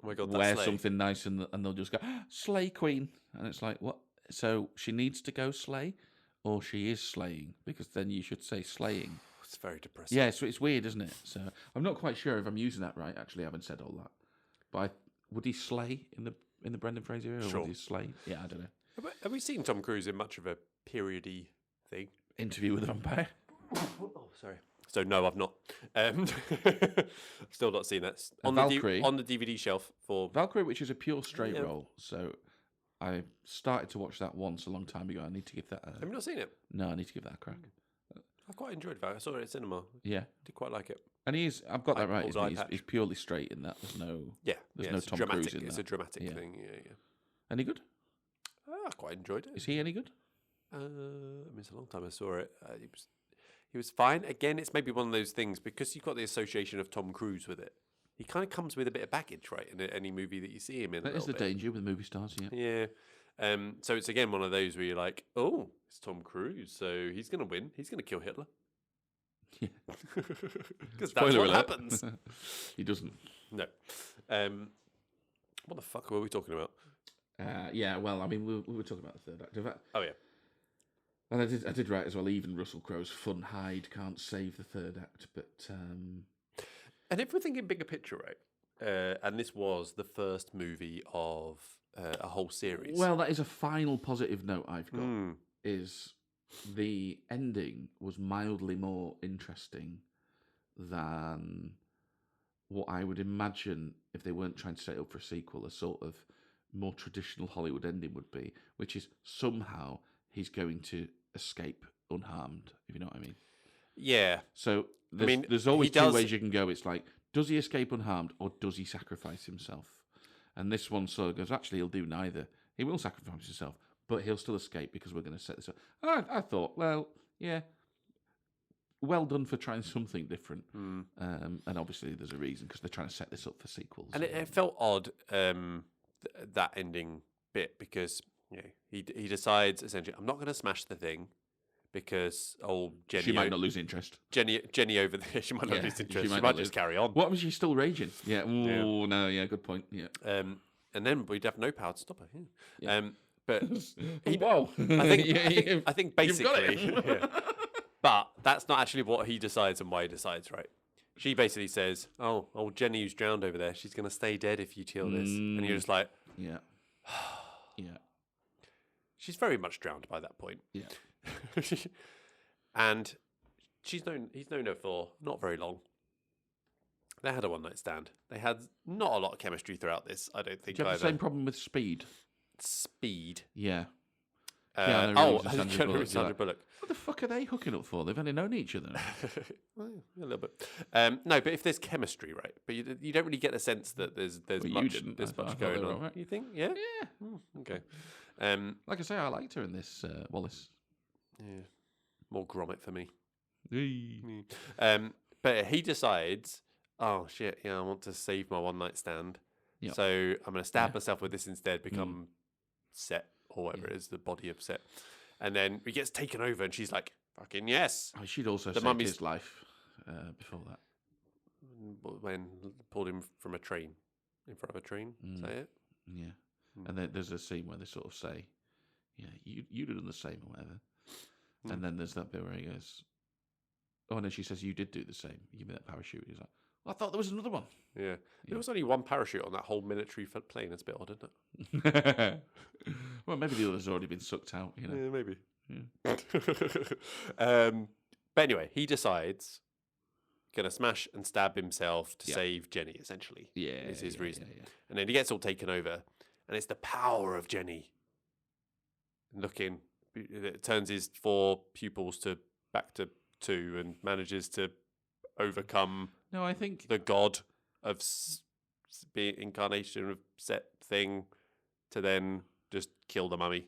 wear something nice and they'll just go, slay queen. And it's like, what? So she needs to go slay or she is slaying? Because then you should say slaying. It's very depressing. Yeah, so it's weird, isn't it? So I'm not quite sure if I'm using that right. Actually, I haven't said all that. But would he slay in the Brendan Fraser era? Or would he slay? Yeah, I don't know. Have we seen Tom Cruise in much of a period-y thing? Interview with a Vampire? Oh, sorry. So no, I've not. Still not seen that. On Valkyrie, on the DVD shelf for Valkyrie, which is a pure straight roll. So I started to watch that once a long time ago. I need to give that. Have you not seen it? No, I need to give that a crack. I quite enjoyed Valkyrie. I saw it at cinema. Yeah, did quite like it. And I've got that right. He's purely straight in that. There's no Tom Cruise in that. It's a dramatic thing. Yeah. Any good? I quite enjoyed it. Is he any good? I mean, it's a long time I saw it. He was fine. Again, it's maybe one of those things because you've got the association of Tom Cruise with it. He kind of comes with a bit of baggage, right? In any movie that you see him in. That is the danger with movie stars, yeah. Yeah. So it's again one of those where you're like, oh, it's Tom Cruise, so he's going to win. He's going to kill Hitler. Yeah. Because that's what happens. He doesn't. No. What the fuck were we talking about? Yeah, well, I mean, we were talking about the third act. Oh, yeah. And I did write as well, even Russell Crowe's fun hide can't save the third act, but... And if we're thinking bigger picture, right, and this was the first movie of a whole series... Well, that is a final positive note I've got, is the ending was mildly more interesting than what I would imagine if they weren't trying to set up for a sequel, a sort of more traditional Hollywood ending would be, which is somehow he's going to escape unharmed, if you know what I mean. Yeah. So there's always two ways you can go. It's like, does he escape unharmed or does he sacrifice himself? And this one sort of goes, actually, he'll do neither. He will sacrifice himself, but he'll still escape because we're going to set this up. I thought, well, yeah, well done for trying something different. And obviously there's a reason because they're trying to set this up for sequels. And it felt odd, that ending bit, because he decides, essentially, I'm not going to smash the thing because Jenny... She might not lose interest. Jenny over there, she might not lose interest. She might just carry on. What was she still raging? Yeah. Oh, no, yeah, good point. Yeah. And then we'd have no power to stop her. Yeah. But wow. I think basically... But that's not actually what he decides and why he decides, right? She basically says, oh, Jenny who's drowned over there, she's going to stay dead if you kill this. And you're just like... Yeah. Yeah. She's very much drowned by that point. Yeah. And he's known her for not very long. They had a one-night stand. They had not a lot of chemistry throughout this, I don't think. Do you have the same problem with Speed? Speed? Yeah. Sandra Bullock. What the fuck are they hooking up for? They've only known each other. Well, a little bit. No, but if there's chemistry, right? But you don't really get the sense that there's much going on. Right. You think? Yeah. Yeah. Okay. Like I say, I liked her in this Wallace. Yeah. More grommet for me. Hey. But he decides, oh shit, I want to save my one night stand. Yep. So I'm going to stab myself with this instead. Become Set. Or whatever it is, the body of Set. And then he gets taken over and she's like, fucking yes. Oh, she'd also saved his life before that. When pulled him from a train, in front of a train, say it? Yeah. And then there's a scene where they sort of say, yeah, you'd have done the same or whatever. And then there's that bit where he goes, oh, and then she says, you did do the same. You give me that parachute. He's like, I thought there was another one. Yeah. There was only one parachute on that whole military plane. That's a bit odd, isn't it? Well, maybe the other's already been sucked out, Yeah, maybe. Yeah. But anyway, he decides, going to smash and stab himself to save Jenny, essentially. Yeah. Is his reason. Yeah. And then he gets all taken over, and it's the power of Jenny. Looking, it turns his 4 pupils back to 2 and manages to overcome No, I think the god of being incarnation of Set thing to then just kill the mummy.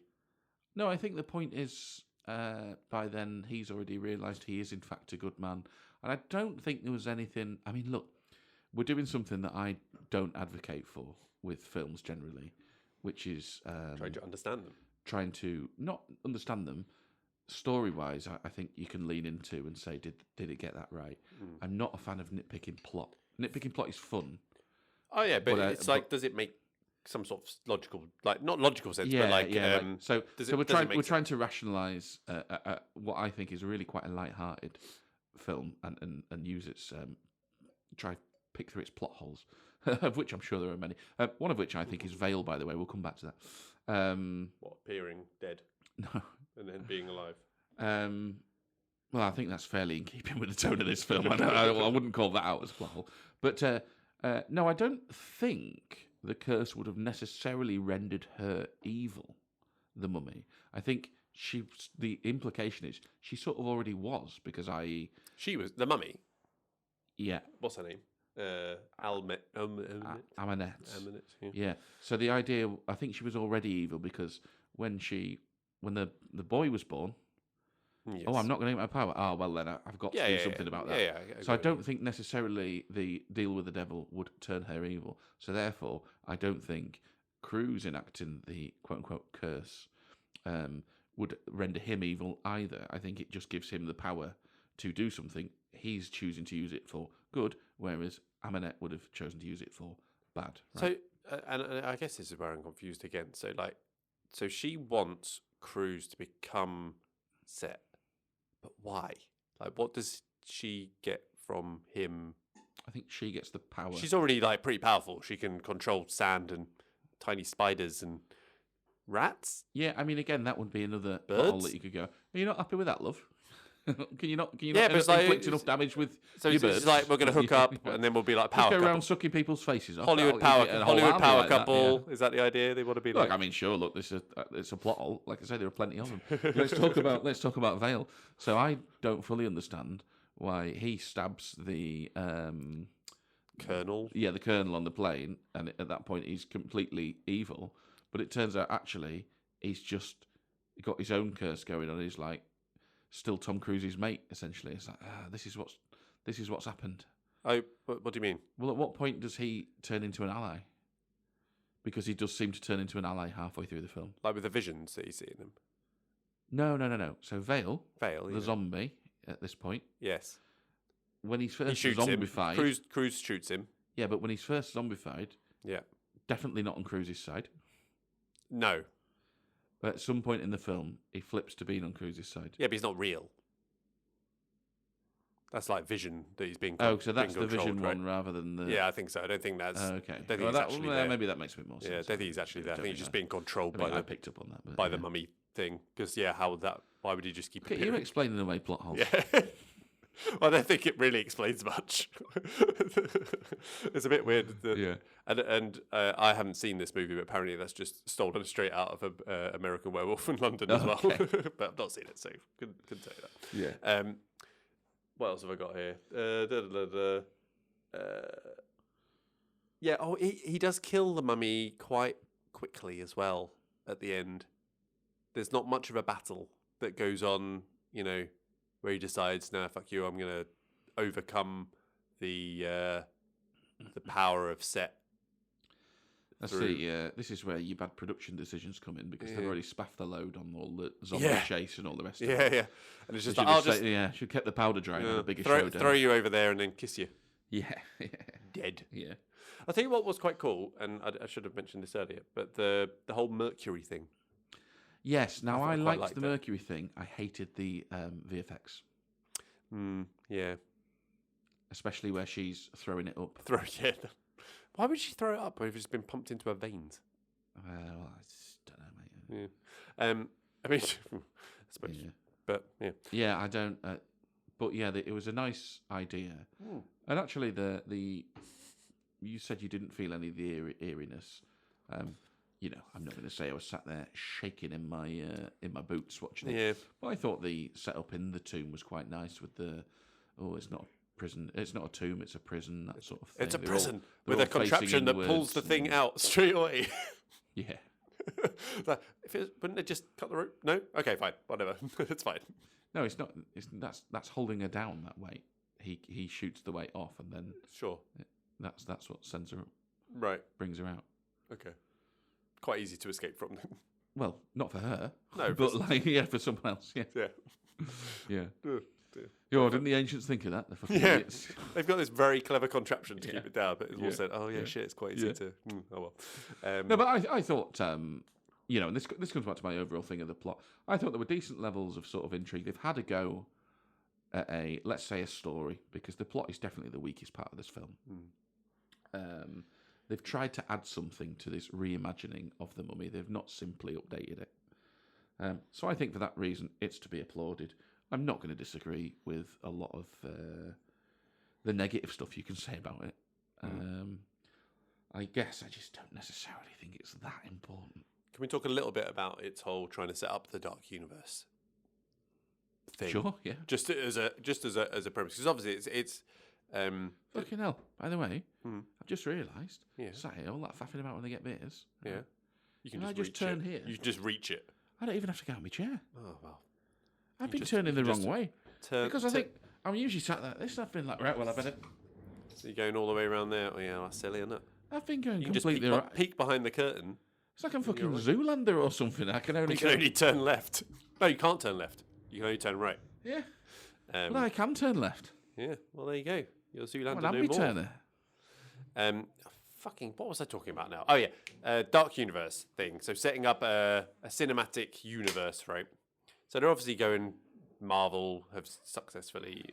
No, I think the point is, by then he's already realised he is in fact a good man, and I don't think there was anything. I mean, look, we're doing something that I don't advocate for with films generally, which is Trying to understand them. Trying to not understand them story-wise. I think you can lean into and say, did it get that right? I'm not a fan of nitpicking plot. Nitpicking plot is fun. Oh yeah, but it's like, does it make some sort of logical, like not logical sense, Yeah, but like yeah. So we're trying to rationalise what I think is really quite a light-hearted film and use its try pick through its plot holes, of which I'm sure there are many. One of which I think is Veil, by the way. We'll come back to that. What, appearing dead No. and then being alive? Well, I think that's fairly in keeping with the tone of this film. I wouldn't call that out as plot hole. But no, I don't think the curse would have necessarily rendered her evil, the mummy. I think the implication is she sort of already was, because she was the mummy. Yeah. What's her name? Amanette. Yeah. Yeah. So the idea, I think she was already evil because when the boy was born. Yes. Oh, I'm not going to get my power. Oh, well then I've got to do something about that. Yeah, so I don't think necessarily the deal with the devil would turn her evil. So therefore, I don't think Cruz enacting the quote-unquote curse would render him evil either. I think it just gives him the power to do something. He's choosing to use it for good, whereas Amanette would have chosen to use it for bad. Right? So, and I guess this is where I'm confused again. So she wants Cruz to become Set, but why? Like, what does she get from him? I think she gets the power. She's already like pretty powerful. She can control sand and tiny spiders and rats. Yeah, I mean, again, that would be another Birds? bottle that you could go. Are you not happy with that, love? Can you not Yeah, but it's like- inflict enough damage with So your it's birds? like we're going to hook up and then we'll be like Just power go couple. around sucking people's faces off. Hollywood That'll get a whole army like that, couple. yeah. Is that the idea? They want to be Look, like. I mean, sure. Look, it's a plot hole. Like I say, there are plenty of them. let's talk about Vale. So I don't fully understand why he stabs the Colonel. Yeah, the colonel on the plane, and at that point he's completely evil. But it turns out actually he's just got his own curse going on. He's like still Tom Cruise's mate, essentially. It's like this is what's happened. Oh, what do you mean? Well, at what point does he turn into an ally? Because he does seem to turn into an ally halfway through the film. Like with the visions that you see in him. No. So Vale, Vale, the zombie at this point, yes, when he's he first shoots zombified. him. Cruz shoots him. Yeah, but when he's first zombified, Yeah. definitely not on Cruise's side. No. But at some point in the film, he flips to being on Cruise's side. Yeah, but he's not real. That's like Vision that he's being. Oh, so that's the controlled, Vision right? one rather than the. Yeah, I think so. I don't think that's. Okay. I don't think Well, he's actually there. maybe that makes a bit more sense. Yeah, I don't think he's actually there. I think he's just being controlled by I the picked up on that. But by the mummy thing. Because how would that? Why would he just keep? Okay, you appearing? explaining away plot holes. Yeah. Well, I don't think it really explains much. It's a bit weird. Yeah. And I haven't seen this movie, but apparently that's just stolen straight out of American Werewolf in London as well. Okay. But I've not seen it, so couldn't say that. Yeah. What else have I got here? Yeah. Oh, he does kill the mummy quite quickly as well at the end. There's not much of a battle that goes on, where he decides, "No, fuck you, I'm going to overcome the power of Set." This is where your bad production decisions come in because they've already spaffed the load on all the zombie chase and all the rest of it. Yeah. And it's just Should like, should kept the powder dry on a bigger throw showdown. you over there and then kiss you. Yeah. Dead. Yeah. I'll tell you what was quite cool, and I should have mentioned this earlier, but the whole Mercury thing. Yes. Now I quite liked liked the it. Mercury thing. I hated the VFX, Yeah. especially where she's throwing it up. Why would she throw it up if it's been pumped into her veins? Well, I just don't know, mate. Yeah. I mean, I suppose, Yeah. but yeah. Yeah, I don't. But yeah, it was a nice idea. And actually, you said you didn't feel any of the eeriness. You know, I'm not going to say I was sat there shaking in my boots watching it. Yeah. But I thought the setup in the tomb was quite nice with it's not a prison, it's not a tomb, it's a prison, that sort of thing. It's a They're prison they're with a all facing contraption that pulls the inwards thing and- out straight away. Yeah. Like, wouldn't it just cut the rope? No? Okay, fine. Whatever. It's fine. No, it's not. That's holding her down that weight. He shoots the weight off, and then Sure. that's what sends her, Right. brings her out. Okay. Quite easy to escape from. Well, not for her. No, but like for someone else. Yeah, Yeah. yeah. Dear. Yo, didn't the ancients think of that? The fucking Yeah. idiots. They've got this very clever contraption to Yeah. keep it down, but it's all Yeah. said, oh, yeah, Yeah. shit, it's quite easy Yeah. to... oh, well. No, but I thought, you know, and this comes back to my overall thing of the plot. I thought there were decent levels of sort of intrigue. They've had a go at let's say, a story, because the plot is definitely the weakest part of this film. They've tried to add something to this reimagining of the Mummy. They've not simply updated it. So I think for that reason, it's to be applauded. I'm not going to disagree with a lot of the negative stuff you can say about it. I guess I just don't necessarily think it's that important. Can we talk a little bit about its whole trying to set up the Dark Universe thing? Sure, yeah. Just as a premise, because obviously it's Fucking hell. By the way, I've just realised, sat here, all that faffing about when they get beers. yeah. You can Can I just just reach turn it. here? You can just reach it. I don't even have to get out of my chair. Oh well. I've been just- turning the you wrong just way. Turn Because I think I'm usually sat like this. I've been like, right, well, I better. so you're going all the way around there. Oh yeah, that's silly, isn't it? I've been going You can just completely peek, right. peek behind the curtain. It's like I'm fucking Zoolander or something. I can only You can go. only turn left. No, you can't turn left. You can only turn right. Yeah. Um, Well, I can turn left. Yeah. Well, there you go. You're Zoolander Well, I'm no me more. turner. Fucking, what was I talking about now? Oh yeah, Dark Universe thing. So setting up a cinematic universe, right? So they're obviously going. Marvel have successfully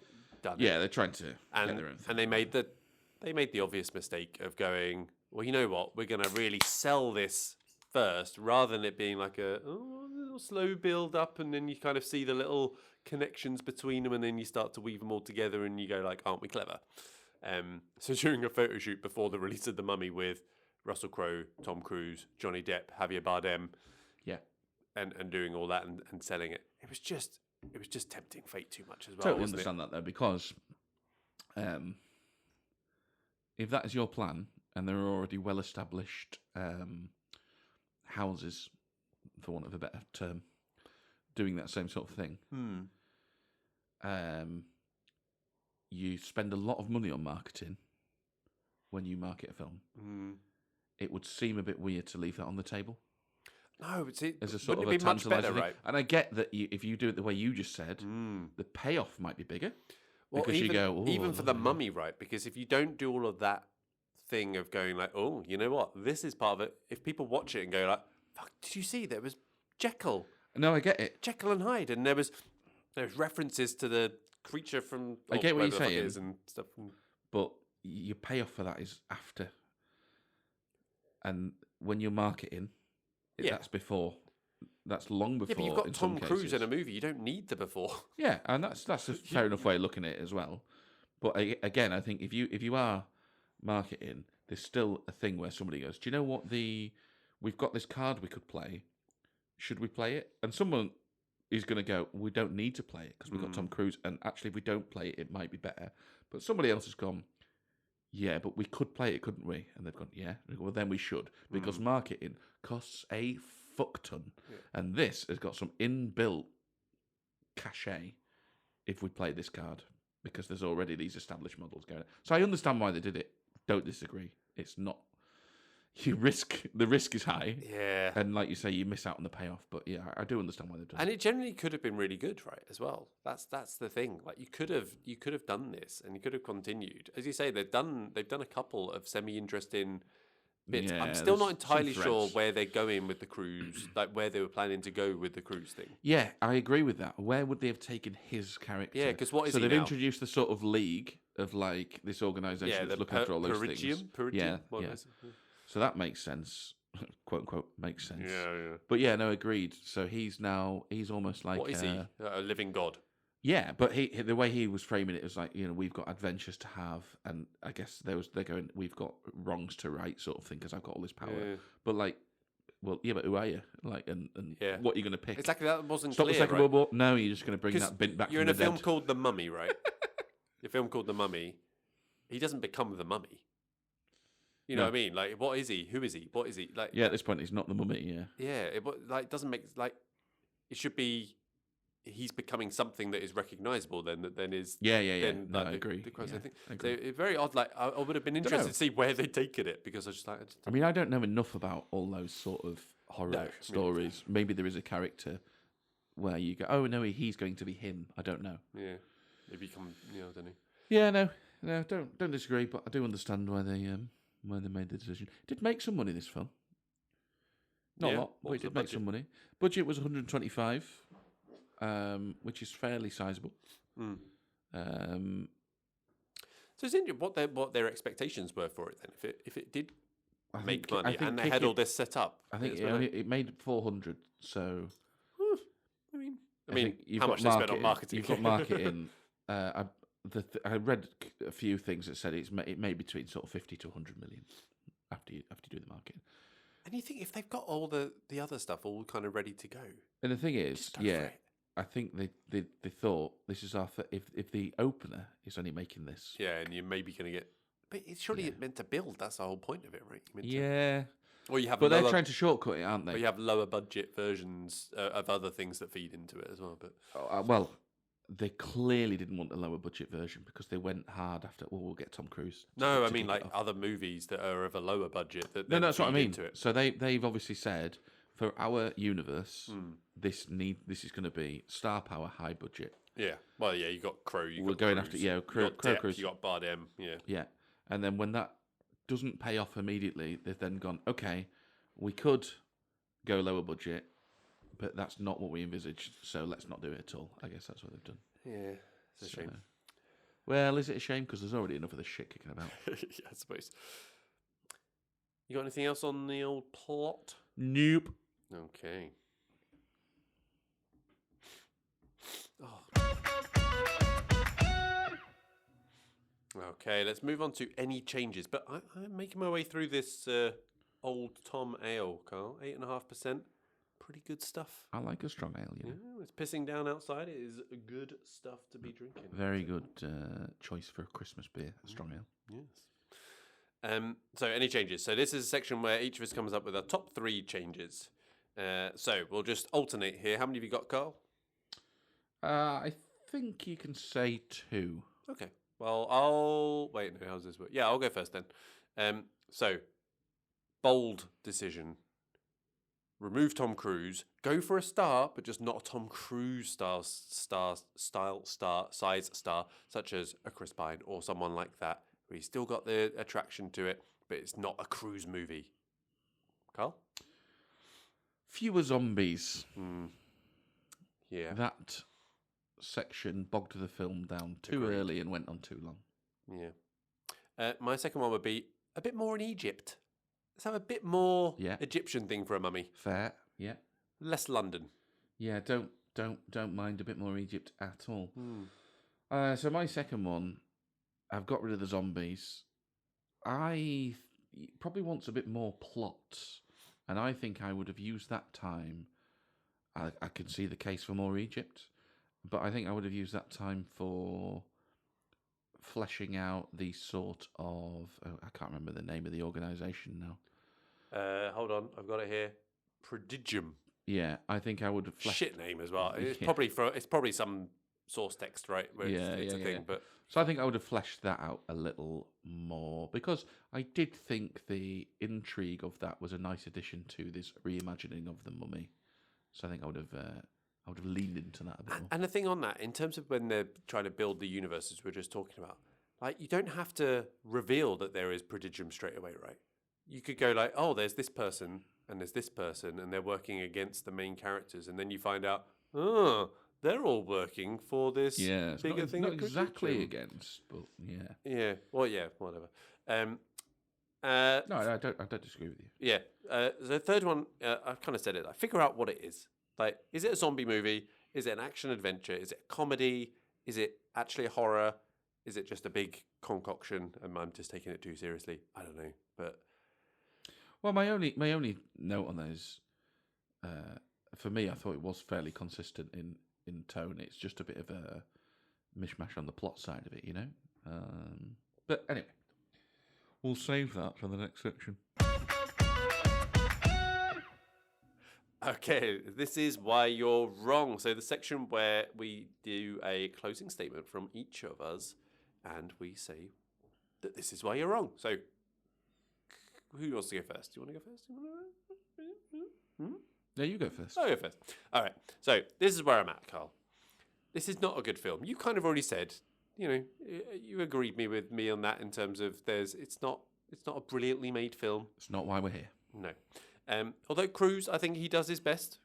done it. Yeah, they're trying to get and their own thing. and they made the obvious mistake of going. Well, you know what? We're going to really sell this first, rather than it being like a little slow build up, and then you kind of see the little connections between them, and then you start to weave them all together, and you go like, "Aren't we clever?" So during a photo shoot before the release of The Mummy with Russell Crowe, Tom Cruise, Johnny Depp, Javier Bardem, Yeah. and doing all that and selling it, it was just tempting fate too much as well. Totally wasn't understand that though, because if that is your plan and there are already well-established houses, for want of a better term, doing that same sort of thing, you spend a lot of money on marketing when you market a film. It would seem a bit weird to leave that on the table. No, it's As a sort wouldn't of it a be much better, tantalising thing. right? And I get that if you do it the way you just said, the payoff might be bigger. Well, Because even, you go, even for the Mummy, right? Because if you don't do all of that thing of going like, oh, you know what, this is part of it. If people watch it and go like, fuck, did you see there was Jekyll No, I get it. and Hyde, and there's references to the creature from. I get what whatever you're the fuck it saying. is and stuff. But your payoff for that is after. And when you're marketing, Yeah. that's before. That's long before. Yeah, but you've got in some Tom Cruise cases. in a movie. You don't need the before. Yeah, and that's a fair enough way of looking at it as well. But again, I think if you are marketing, there's still a thing where somebody goes, "Do you know what we've got this card we could play? Should we play it?" And someone is going to go, "We don't need to play it because we've got Tom Cruise, and actually, if we don't play it, it might be better." But somebody else has gone, "Yeah, but we could play it, couldn't we?" And they've gone, "Yeah." And they go, well, then we should, because marketing costs a fuck ton, and this has got some inbuilt cachet if we play this card, because there's already these established models going. So I understand why they did it. Don't disagree. It's not. The risk is high, Yeah. and like you say, you miss out on the payoff. But yeah, I do understand why they've done it. And it generally could have been really good, right? As well. That's the thing. Like you could have done this, and you could have continued. As you say, they've done a couple of semi-interesting bits. Yeah, I'm still not there's some entirely sure threads. where they're going with the cruise, like where they were planning to go with the cruise thing. Yeah, I agree with that. Where would they have taken his character? Yeah, 'cause what is so he they've now? introduced the sort of league of like this organisation Yeah, that's the looking after all those things. Perigium? Yeah, What yeah. is it? So that makes sense, quote unquote, makes sense. Yeah. But yeah, no, agreed. So he's almost like What is he? A living god. Yeah, but the way he was framing it was like, we've got adventures to have, and I guess they're going, we've got wrongs to right, sort of thing, because I've got all this power. Yeah. But like, well, yeah, but who are you? Like, and what are you going to pick? Exactly, that wasn't Stop clear, the Second right? World War? No, you're just going to bring that bint back You're from in the a film dead. called The Mummy, right? Your film called The Mummy. He doesn't become the mummy. You know what I mean? Like, what is he? Who is he? What is he? Like, yeah, at this point, he's not the mummy. Yeah, yeah. It doesn't make like. It should be. He's becoming something that is recognizable. Then is. Yeah. Then, No, like, I agree. The quotes, Yeah, I think. I agree. So it's very odd. Like, I would have been interested to see where they'd taken it, because I was just like. I mean, I don't know enough about all those sort of horror stories. Maybe there is a character where you go, oh no, he's going to be him. I don't know. Yeah, they become. I don't know. Yeah, no, don't disagree, but I do understand why they made the decision. Did make some money, this film. Not a lot, but it did make some money. Budget was 125, which is fairly sizable. So it's interesting what their expectations were for it then. If it did make money and they had all this set up, I think it made 400. So I mean, how much they spent on marketing? You've got marketing. I read a few things that said it may between sort of 50 to 100 million after you do the marketing. And you think if they've got all the other stuff all kind of ready to go, and the thing is, I think they thought this is if the opener is only making this, and you're maybe going to get, but it's surely meant to build. That's the whole point of it, right? Or you have, but they're trying to shortcut it, aren't they? But you have lower budget versions of other things that feed into it as well. But well. They clearly didn't want the lower budget version because they went hard after. Well, we'll get Tom Cruise. No, I mean like other movies that are of a lower budget. No, that's what I mean. So they've obviously said for our universe, this is going to be star power, high budget. Yeah. Well, yeah, you got Crow. We're going Cruise, after Crow Cruise. You got Bardem. Yeah. Yeah, and then when that doesn't pay off immediately, they've then gone, okay, we could go lower budget. But that's not what we envisaged, so let's not do it at all. I guess that's what they've done. Yeah, it's a shame. Well, is it a shame? Because there's already enough of this shit kicking about. Yeah, I suppose. You got anything else on the old plot? Nope. Okay. Okay, let's move on to any changes. But I'm making my way through this old Tom Ale, Carl. 8.5%. Pretty good stuff. I like a strong ale, Yeah, it's pissing down outside. It is good stuff to be drinking. Very good choice for a Christmas beer, a strong ale. Yes. So any changes? So this is a section where each of us comes up with our top 3 changes. So we'll just alternate here. How many have you got, Carl? I think you can say 2. Okay. Well, wait, no, how's this work? Yeah, I'll go first then. So, bold decision. Remove Tom Cruise. Go for a star, but just not a Tom Cruise size star, such as a Chris Pine or someone like that, where he's still got the attraction to it, but it's not a cruise movie. Carl? Fewer zombies. Yeah. That section bogged the film down too early and went on too long. Yeah. My second one would be a bit more in Egypt. Let's have a bit more Egyptian thing for a mummy. Fair, yeah. Less London. Yeah, don't mind a bit more Egypt at all. So my second one, I've got rid of the zombies. I probably wants a bit more plot, and I think I would have used that time. I can see the case for more Egypt, but I think I would have used that time for fleshing out the sort of I can't remember the name of the organisation now. Hold on, I've got it here. Prodigium. Yeah, I think I would have fleshed... Shit name as well. It's probably some source text, right? Where it's a thing, but so I think I would have fleshed that out a little more because I did think the intrigue of that was a nice addition to this reimagining of the Mummy. So I think I would have leaned into that a bit more. And the thing on that, in terms of when they're trying to build the universes we're just talking about, like you don't have to reveal that there is Prodigium straight away, right? You could go like, oh, there's this person and there's this person and they're working against the main characters. And then you find out, oh, they're all working for this bigger thing. Not exactly against, but yeah. Yeah, well, yeah, whatever. No, I don't disagree with you. Yeah. The third one, I've kind of said it. Like, figure out what it is. Like, is it a zombie movie? Is it an action adventure? Is it a comedy? Is it actually a horror? Is it just a big concoction and I'm just taking it too seriously? I don't know. But Well, my only note on that is, for me, I thought it was fairly consistent in tone. It's just a bit of a mishmash on the plot side of it, you know. But anyway, we'll save that for the next section. okay, this is why you're wrong. So the section where we do a closing statement from each of us and we say that this is why you're wrong. So who wants to go first? Do you want to go first? No, you go first. I'll go first. All right. So this is where I'm at, Carl. This is not a good film. You kind of already said, you agreed with me on that in terms of it's not a brilliantly made film. It's not why we're here. No. Although Cruise, I think he does his best.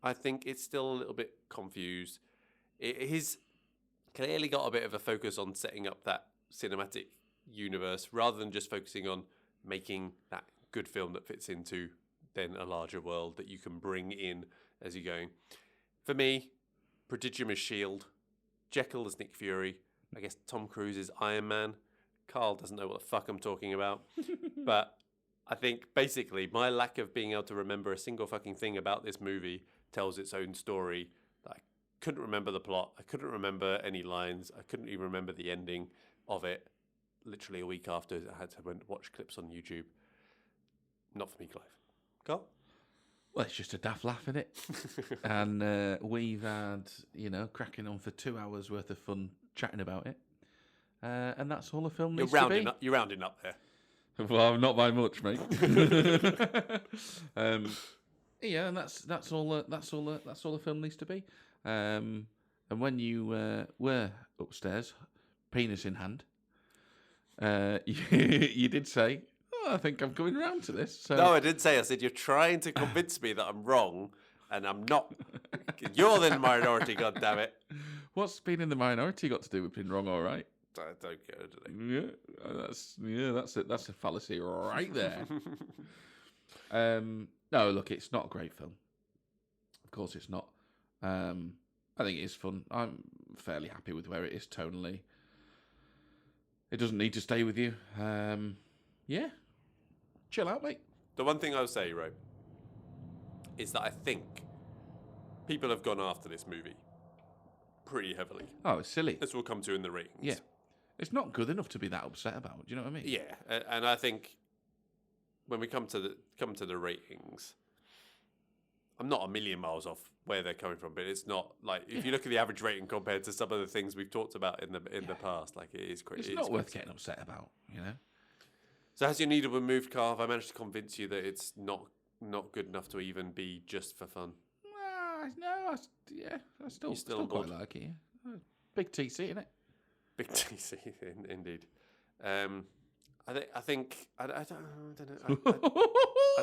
I think it's still a little bit confused. He's clearly got a bit of a focus on setting up that cinematic universe rather than just focusing on making that good film that fits into then a larger world that you can bring in as you're going. For me, Prodigium is S.H.I.E.L.D., Jekyll is Nick Fury, I guess Tom Cruise is Iron Man. Carl doesn't know what the fuck I'm talking about. But I think basically my lack of being able to remember a single fucking thing about this movie tells its own story. I couldn't remember the plot. I couldn't remember any lines. I couldn't even remember the ending of it. Literally a week after, I had to watch clips on YouTube. Not for me, Clive. Carl? Well, it's just a daft laugh, isn't it? And we've had, cracking on for 2 hours worth of fun chatting about it. And that's all the film needs to be. You're rounding up there. Well, not by much, mate. Yeah, and that's all the film needs to be. And when you were upstairs, penis in hand, you did say, "Oh, I think I'm coming around to this." So. No, I didn't say. I said you're trying to convince me that I'm wrong, and I'm not. You're in the minority, goddammit. What's being in the minority got to do with being wrong? All right. I don't get it. That's it. That's a fallacy right there. No, look, it's not a great film. Of course, it's not. I think it is fun. I'm fairly happy with where it is tonally. It doesn't need to stay with you. Yeah, chill out, mate. The one thing I'll say, right, is that I think people have gone after this movie pretty heavily. Oh, it's silly. This will come to in the ratings. Yeah. It's not good enough to be that upset about. Do you know what I mean? Yeah, and I think when we come to the ratings, I'm not a million miles off where they're coming from, but it's not like if you look at the average rating compared to some of the things we've talked about in the past, like it is crazy. It's not worth getting upset about, you know. So has your needle been moved, Carl? Have I managed to convince you that it's not good enough to even be just for fun? No, I still quite like it. Yeah. Big TC, isn't it? Big TC, indeed. I don't know. I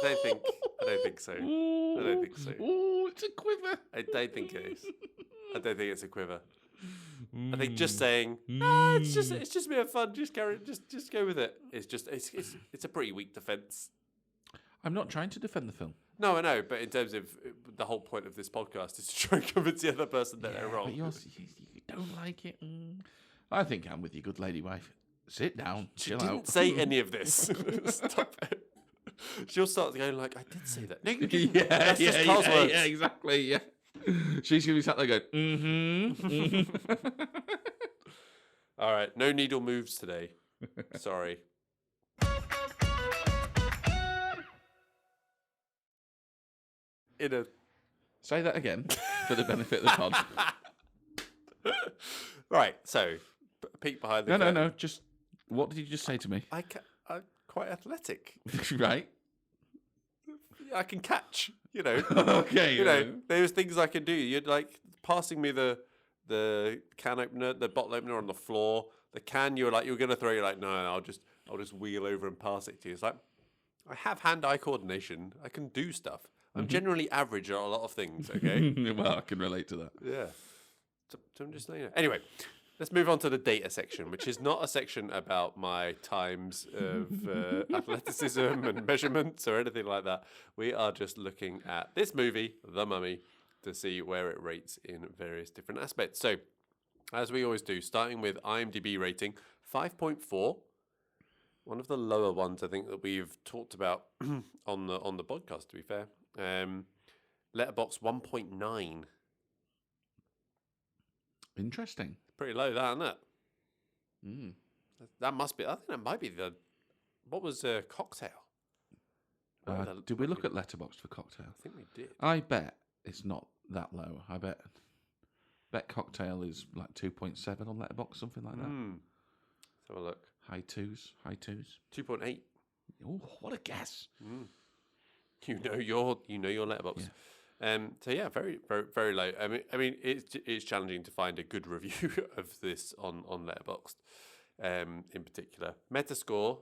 don't think so. I don't think so. Oh, it's a quiver. I don't think it is. I don't think it's a quiver. I think just saying, it's just a bit of fun. Just go with it. It's a pretty weak defense. I'm not trying to defend the film. No, I know, but in terms of the whole point of this podcast is to try and convince the other person that they're wrong. But you don't like it. I think I'm with you, good lady wife. Sit down, chill out. She didn't say any of this. Stop it. She'll start going like, I did say that. Yeah, exactly. Yeah, she's gonna be sat there going, All right, no needle moves today. Sorry. Say that again for the benefit of the pod. Right, so peek behind the curtain. No. Just what did you just say to me? I'm quite athletic. Right. I can catch. Okay. There's things I can do. You're like passing me the can opener, the bottle opener on the floor. The can you're going to throw. You're like, no, I'll just wheel over and pass it to you. It's like I have hand-eye coordination. I can do stuff. I'm generally average at a lot of things. Okay. Well, I can relate to that. Yeah. So I'm just saying. Anyway, let's move on to the data section, which is not a section about my times of athleticism and measurements or anything like that. We are just looking at this movie, The Mummy, to see where it rates in various different aspects. So, as we always do, starting with IMDb rating, 5.4. One of the lower ones, I think, that we've talked about on the podcast, to be fair. Letterboxd 1.9. Interesting. Pretty low, that, isn't it? Mm. That must be, I think that might be what was Cocktail? Did we look at Letterboxd for Cocktail? I think we did. I bet it's not that low. I bet Cocktail is like 2.7 on Letterboxd, something like that. Let's have a look. High twos. 2.8. Oh, what a guess! You know your Letterboxd. Yeah. So yeah, very, very, very low. I mean, it's challenging to find a good review of this on Letterboxd, in particular. Metascore,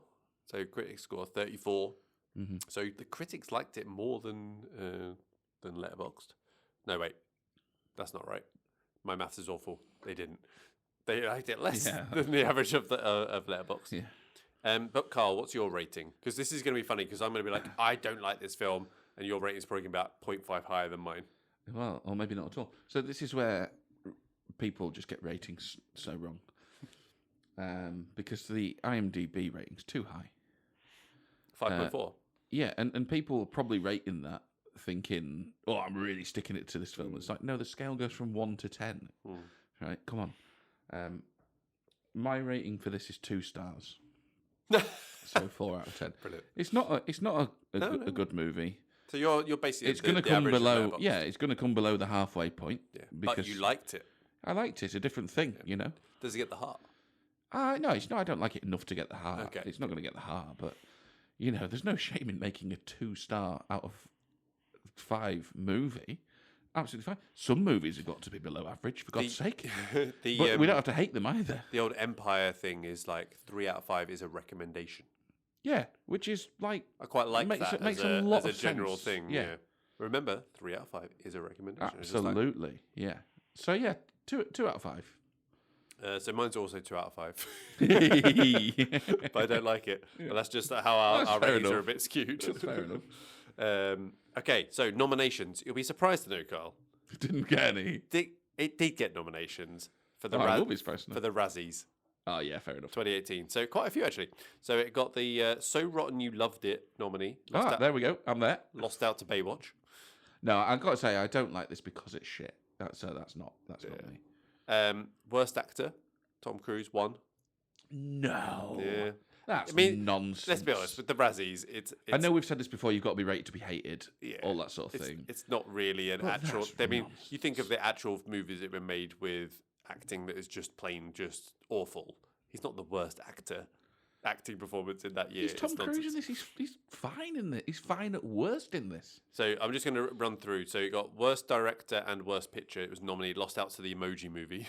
so critics score 34. Mm-hmm. So the critics liked it more than Letterboxd. No, wait, that's not right. My maths is awful. They didn't. They liked it less than the average of Letterboxd. Yeah. But Carl, what's your rating? Because this is going to be funny. Because I'm going to be like, I don't like this film, and your rating is probably about 0.5 higher than mine. Well, or maybe not at all. So this is where people just get ratings so wrong, because the IMDb rating's too high. 5.4. Yeah, and people are probably rating that thinking, oh, I'm really sticking it to this film. It's like, no, the scale goes from 1 to 10. Right, come on. My rating for this is 2 stars. So 4 out of 10. Brilliant. It's not a good movie. So you're basically It's going to come below. Yeah, it's going to come below the halfway point. Yeah, because but you liked it. I liked it. It's a different thing, you know. Does it get the heart? No, I don't like it enough to get the heart. Okay. It's not going to get the heart, but you know, there's no shame in making a 2-star out of 5 movie. Absolutely fine. Some movies have got to be below average, for God's sake. But we don't have to hate them either. The old Empire thing is like 3 out of 5 is a recommendation. Yeah, which is like I quite like makes that makes as a lot a of general sense. thing. Yeah. Remember, 3 out of 5 is a recommendation. Absolutely. Yeah. So yeah, 2 out of 5. So mine's also 2 out of 5. But I don't like it. But that's just how our ratings are a bit skewed. That's fair enough. Okay, so nominations. You'll be surprised to know, Carl. Didn't get any. It did get nominations for the I will be surprised to know. for the Razzies Oh yeah, fair enough. 2018. So quite a few actually. So it got the So Rotten You Loved It nominee. There we go. I'm there. Lost out to Baywatch. No, I've got to say I don't like this because it's shit. That's not me. Worst actor, Tom Cruise won. No. Yeah. That's I mean, nonsense. Let's be honest, with the Razzies, it's I know we've said this before, you've got to be rated to be hated, yeah, all that sort of thing. It's not really an But actual... that's I mean, nonsense. you think of the actual movies that were made with acting that is just awful. He's not the worst acting performance in that year. He's Tom It's Cruise nonsense. in this. He's fine in this. He's fine at worst in this. So I'm just going to run through. So you got worst director and worst picture. It was nominated, lost out to the Emoji Movie.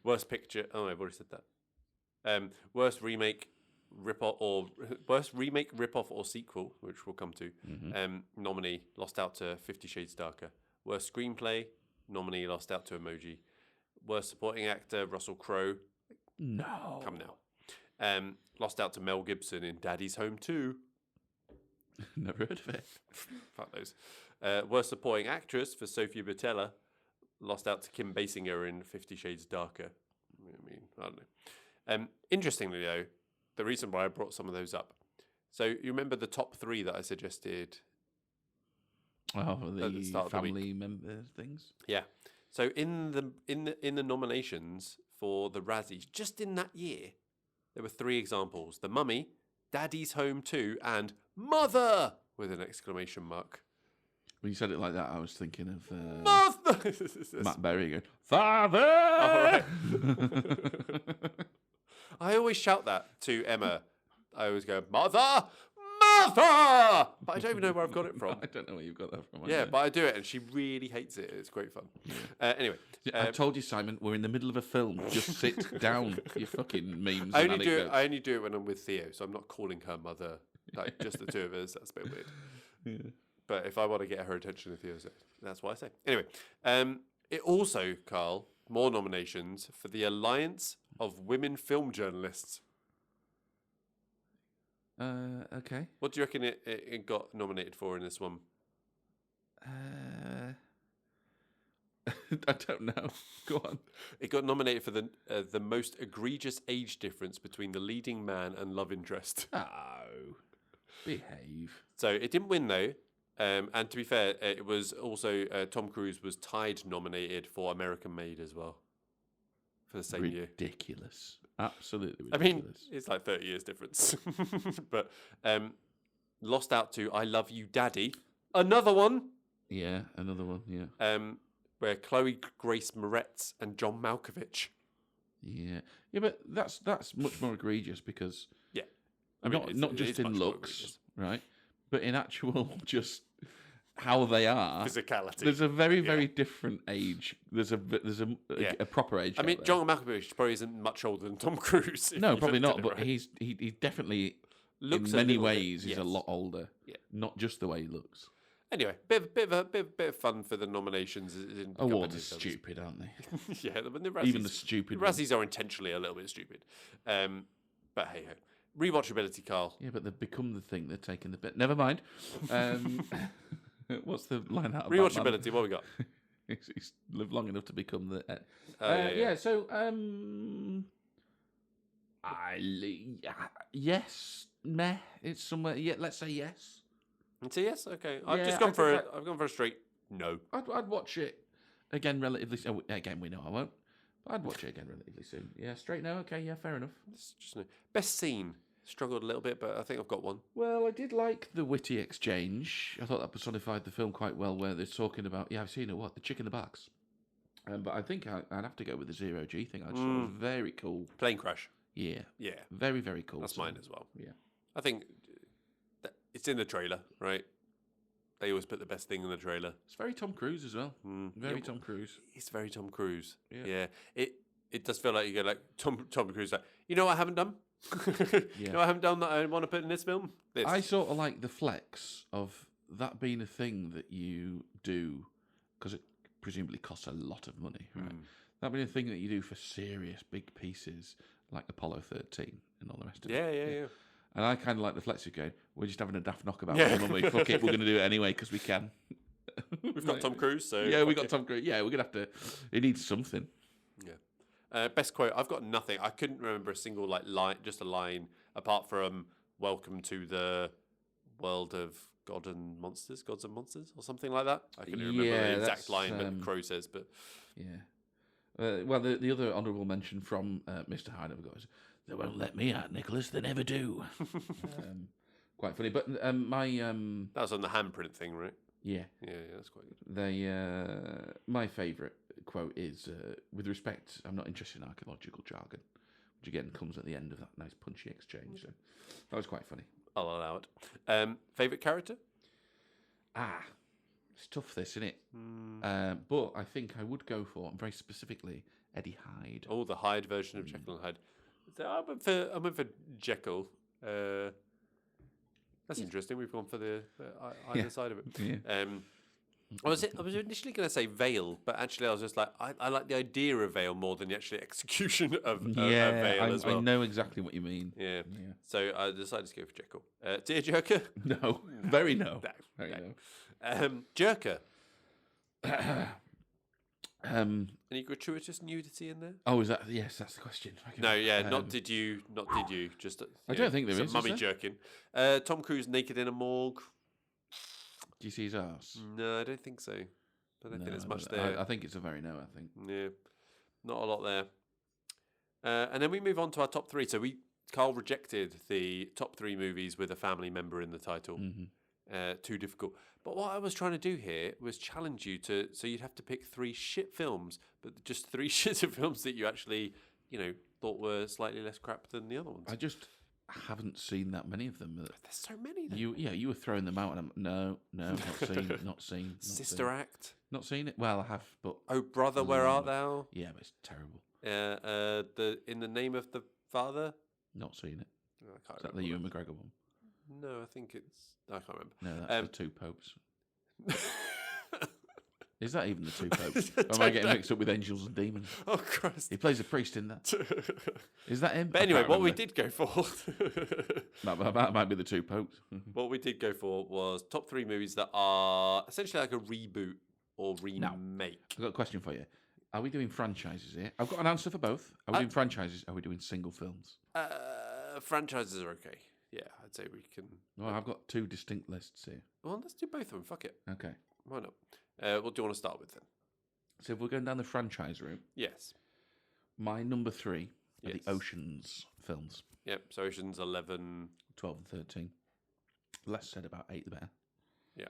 Worst picture. Oh, I've already said that. Worst remake, rip-off or sequel, which we'll come to. Nominee lost out to 50 Shades Darker. Worst screenplay, nominee lost out to Emoji. Worst supporting actor, Russell Crowe. No. Come now. Lost out to Mel Gibson in Daddy's Home 2. Never heard of it. Fuck those. Worst supporting actress for Sophia Boutella. Lost out to Kim Basinger in 50 Shades Darker. I mean, I don't know. Interestingly, though, the reason why I brought some of those up. So you remember the top 3 that I suggested? Oh, At the start of the family member things. Yeah. So in the nominations for the Razzies, just in that year, there were 3 examples: The Mummy, Daddy's Home 2, and Mother with an exclamation mark. When you said it like that, I was thinking of Mother. Matt Berry going, Father! Right. I always shout that to Emma. I always go, Mother! Mother! But I don't even know where I've got it from. I don't know where you've got that from. Yeah, but I do it, and she really hates it. It's great fun. Anyway. I told you, Simon, we're in the middle of a film. Just sit down, you fucking memes. I only do it when I'm with Theo, so I'm not calling her mother. Like, just the 2 of us. That's a bit weird. Yeah. But if I want to get her attention, Theo's it. That's what I say. Anyway, it also, Carl, more nominations for the Alliance of Women Film Journalists. Okay. What do you reckon it got nominated for in this one? I don't know. Go on. It got nominated for the most egregious age difference between the leading man and love interest. Oh, behave. So it didn't win though. And to be fair, it was also Tom Cruise was tied nominated for American Made as well for the same year. Ridiculous. Absolutely I mean, ridiculous. it's like 30 years difference. But lost out to I Love You, Daddy. Another one. Yeah, another one. Yeah. Where Chloe Grace Moretz and John Malkovich. Yeah, but that's much more egregious because I mean, not just in looks, right, but in actual just how they are. Physicality. There's a very different age. There's a proper age. I mean, there. John Malkovich probably isn't much older than Tom Cruise. No, probably not. But he definitely looks in many ways he's a lot older. Yeah. Not just the way he looks. Anyway, bit of fun for the nominations. Awards are stupid, aren't they? Yeah, the Razzies, Even the stupid Razzies are intentionally a little bit stupid. But hey ho. Rewatchability, Carl. Yeah, but they've become the thing. They're taking the bit. Never mind. What's the line out? Rewatchability. What we got? He's lived long enough to become the. Yeah. So, yes, meh. It's somewhere. Yeah, let's say yes. So yes, okay. I've Yeah, just gone for I've gone for a straight no. I'd watch it again relatively. Again, we know I won't. But I'd watch it again relatively soon. Yeah, straight no. Okay, yeah, fair enough. It's just no. Best scene. Struggled a little bit, but I think I've got one. Well, I did like the witty exchange. I thought that personified the film quite well, where they're talking about, I've seen it, the chick in the box. But I think I'd have to go with the 0G thing. I just thought it was very cool. Plane crash. Yeah. Yeah. Very, very cool. That's mine as well. Yeah. I think it's in the trailer, right? They always put the best thing in the trailer. It's very Tom Cruise as well. Very Tom Cruise. It's very Tom Cruise. Yeah. It does feel like you go like Tom Cruise. Like, you know what I haven't done? You know what I haven't done that I want to put in this film? This. I sort of like the flex of that being a thing that you do because it presumably costs a lot of money, right? That being a thing that you do for serious big pieces like Apollo 13 and all the rest of it. Yeah. And I kind of like the flex of going, we're just having a daft knockabout with them, and we fuck it, we're going to do it anyway because we can. We've got Tom Cruise, so yeah, we got Tom Cruise. Yeah, we're gonna have to. It needs something. Yeah. Best quote. I've got nothing. I couldn't remember a single line, just a line apart from "Welcome to the world of gods and monsters," or something like that. I couldn't remember the exact line that Crow says, but yeah. Well, the other honourable mention from Mr. Hyde goes, "They won't let me out, Nicholas. They never do." Quite funny, but my that was on the handprint thing, right? Yeah, that's quite good. My favourite quote is, "With respect, I'm not interested in archaeological jargon," which again comes at the end of that nice punchy exchange. So that was quite funny. I'll allow it. Favourite character? It's tough, this, isn't it? But I think I would go for, very specifically, Eddie Hyde. Oh, the Hyde version of Jekyll and Hyde. So I went for Jekyll. That's interesting. We've gone for the either side of it. Yeah. I was initially going to say Vale, but actually I was just like, I like the idea of Vale more than the actual execution of Vale as well. I know exactly what you mean. Yeah. So I decided to go for Jekyll. Tearjerker? No. Very no. Very no. Jerker. Any gratuitous nudity in there? Oh, is that? Yes, that's the question. No, not did you. Just I don't think there is. Mummy jerking. Tom Cruise naked in a morgue. Do you see his ass? No, I don't think so. I don't think there's much there. I think it's a very no. I think. Yeah, not a lot there. And then we move on to our top three. So Carl rejected the top three movies with a family member in the title. Too difficult. But what I was trying to do here was challenge you so you'd have to pick three shit films, but just three shitter films that you actually, thought were slightly less crap than the other ones. I just haven't seen that many of them. There's so many. Then. You were throwing them out, and no, not seen. Sister Act. Not seen it. Well, I have, but Oh Brother, Where Art Thou? Yeah, but it's terrible. In the Name of the Father. Not seen it. I can't Is that remember. the Ewan McGregor one? I No, I think I can't remember. No, that's the two popes. Is that even the two popes? Or am I Don't getting know. mixed up with angels and demons? Oh, Christ. He plays a priest in that. Is that him? But I anyway, can't what we remember. did go for... That might be the two popes. What we did go for was top 3 movies that are essentially like a reboot or remake. I've got a question for you. Are we doing franchises here? I've got an answer for both. Are we doing franchises? Are we doing single films? Franchises are okay. Yeah, I'd say we can... Well, I've got 2 distinct lists here. Well, let's do both of them. Fuck it. Okay. Why not? What do you want to start with then? So if we're going down the franchise route, Yes. my number 3 are Yes. the Oceans films. Yep, so Ocean's 11... 12 and 13. Less said about 8, the better. Yeah.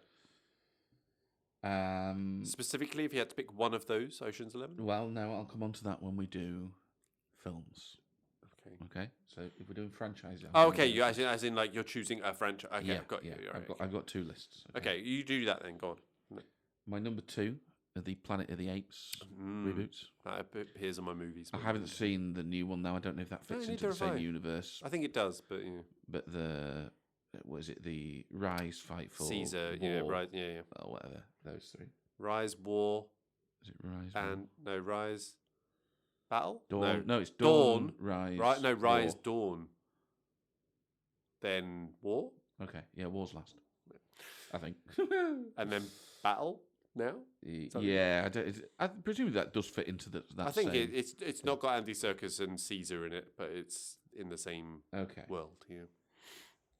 Specifically, if you had to pick one of those, Ocean's 11? Well, no, I'll come on to that when we do films. Okay. Okay? So if we're doing franchises... Oh, okay. You as in like you're choosing a franchise. Okay, yeah, I've got you. yeah. All right, I've got 2 lists. okay, you do that then. Go on. My number 2 are the Planet of the Apes reboots. That appears on my movies. I haven't seen the new one now. I don't know if that fits into the same universe. I think it does, but yeah. But the... What is it? The Rise, Fight for... Caesar, War, yeah, right, yeah. or whatever. Those 3. Rise, War, Is it Rise? and... No, Rise... Battle? Dawn. No, it's Dawn. Rise. Right, no, Rise, War. Dawn. Then War? Okay, yeah, War's last. I think. And then Battle now? Yeah, I presume that does fit into that. I think same... it's not got Andy Serkis and Caesar in it, but it's in the same world. Yeah.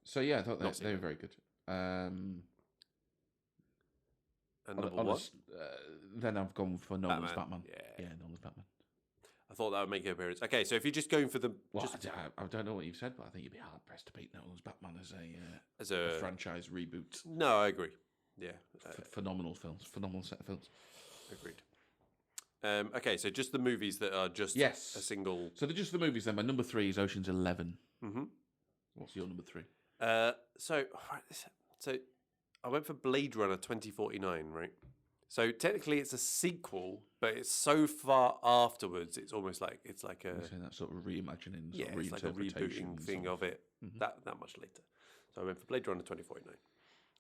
So yeah, I thought they were very good. And number one? Then I've gone for Nolan's Batman. Yeah, Nolan's Batman. I thought that would make an appearance. Okay, so if you're just going for the... Well, I don't know what you've said, but I think you'd be hard-pressed to beat Nolan's Batman as a franchise reboot. No, I agree. Yeah. Phenomenal films. Phenomenal set of films. Agreed. Okay, so just the movies that are just a single... So they're just the movies then. My number 3 is Ocean's 11. Mm-hmm. What's your number 3? So I went for Blade Runner 2049, right? So technically it's a sequel, but it's so far afterwards, it's almost like it's like a... that sort of reimagining, it's like a rebooting thing of it that much later. So I went for Blade Runner 2049.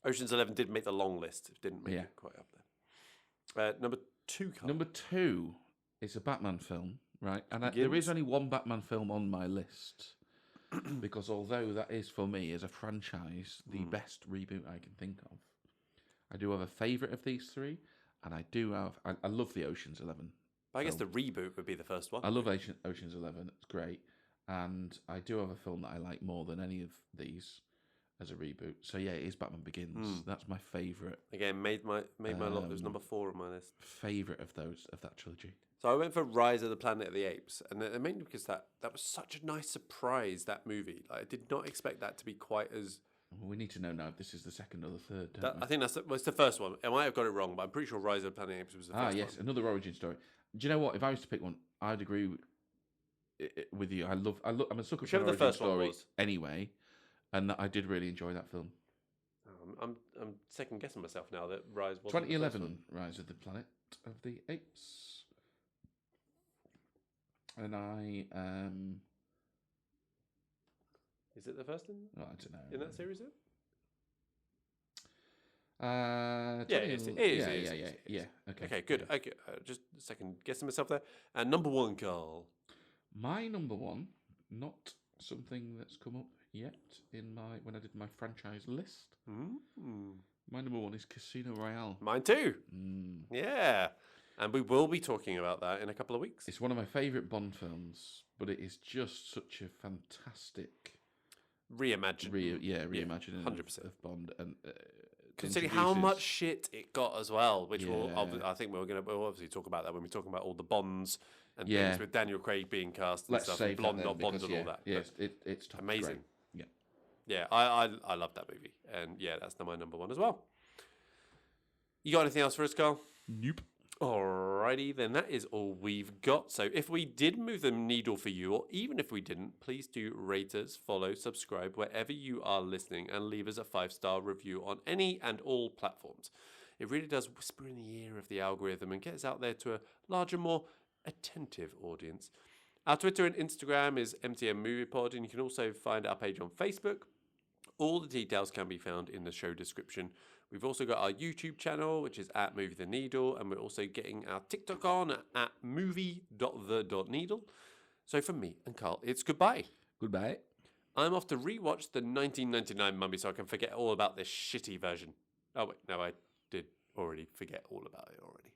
Ocean's 11 did make the long list. It didn't make it quite up there. Number 2, Carl. Number 2 is a Batman film, right? And there is only one Batman film on my list. Because although that is, for me, as a franchise, the best reboot I can think of, I do have a favourite of these 3, and I do have... I love the Ocean's 11. I guess the reboot would be the first one. I love Ocean's 11. It's great. And I do have a film that I like more than any of these as a reboot. So yeah, it is Batman Begins. That's my favourite. Again, made my lot. It was number 4 on my list. Favourite of that trilogy. So I went for Rise of the Planet of the Apes, and mainly because that was such a nice surprise, that movie. Like, I did not expect that to be quite as... Well, we need to know now if this is the second or the third, don't we? I think it's the first one. I might have got it wrong, but I'm pretty sure Rise of the Planet of the Apes was the first one. Yes, another origin story. Do you know what? If I was to pick one, I'd agree with you. I'm a sucker for an origin story anyway, and I did really enjoy that film. I'm second guessing myself now that Rise was 2011, Rise of the Planet of the Apes. And is it the first one? I don't know. In that series, then? It is. Okay, good. Okay, just a second guessing myself there. And number 1, Carl. My number 1, not something that's come up yet when I did my franchise list. My number 1 is Casino Royale. Mine too. Yeah. And we will be talking about that in a couple of weeks. It's one of my favourite Bond films, but it is just such a fantastic reimagining 100% of Bond, and considering how much shit it got as well, which I think we'll obviously talk about that when we talk about all the Bonds and things with Daniel Craig being cast and stuff, and Blonde not Bond and all that. Yes, it's amazing. Great. Yeah, I love that movie, and that's my number 1 as well. You got anything else for us, Carl? Nope. Alrighty, then that is all we've got. So if we did move the needle for you, or even if we didn't, please do rate us, follow, subscribe wherever you are listening, and leave us a 5-star review on any and all platforms. It really does whisper in the ear of the algorithm and get us out there to a larger, more attentive audience. Our Twitter and Instagram is MTN Movie Pod, and you can also find our page on Facebook. All the details can be found in the show description, We've also got our YouTube channel, which is at Movie the Needle, and we're also getting our TikTok on at movie.the.needle. So from me and Carl, it's goodbye. Goodbye. I'm off to rewatch the 1999 Mummy so I can forget all about this shitty version. Oh, wait, no, I did already forget all about it already.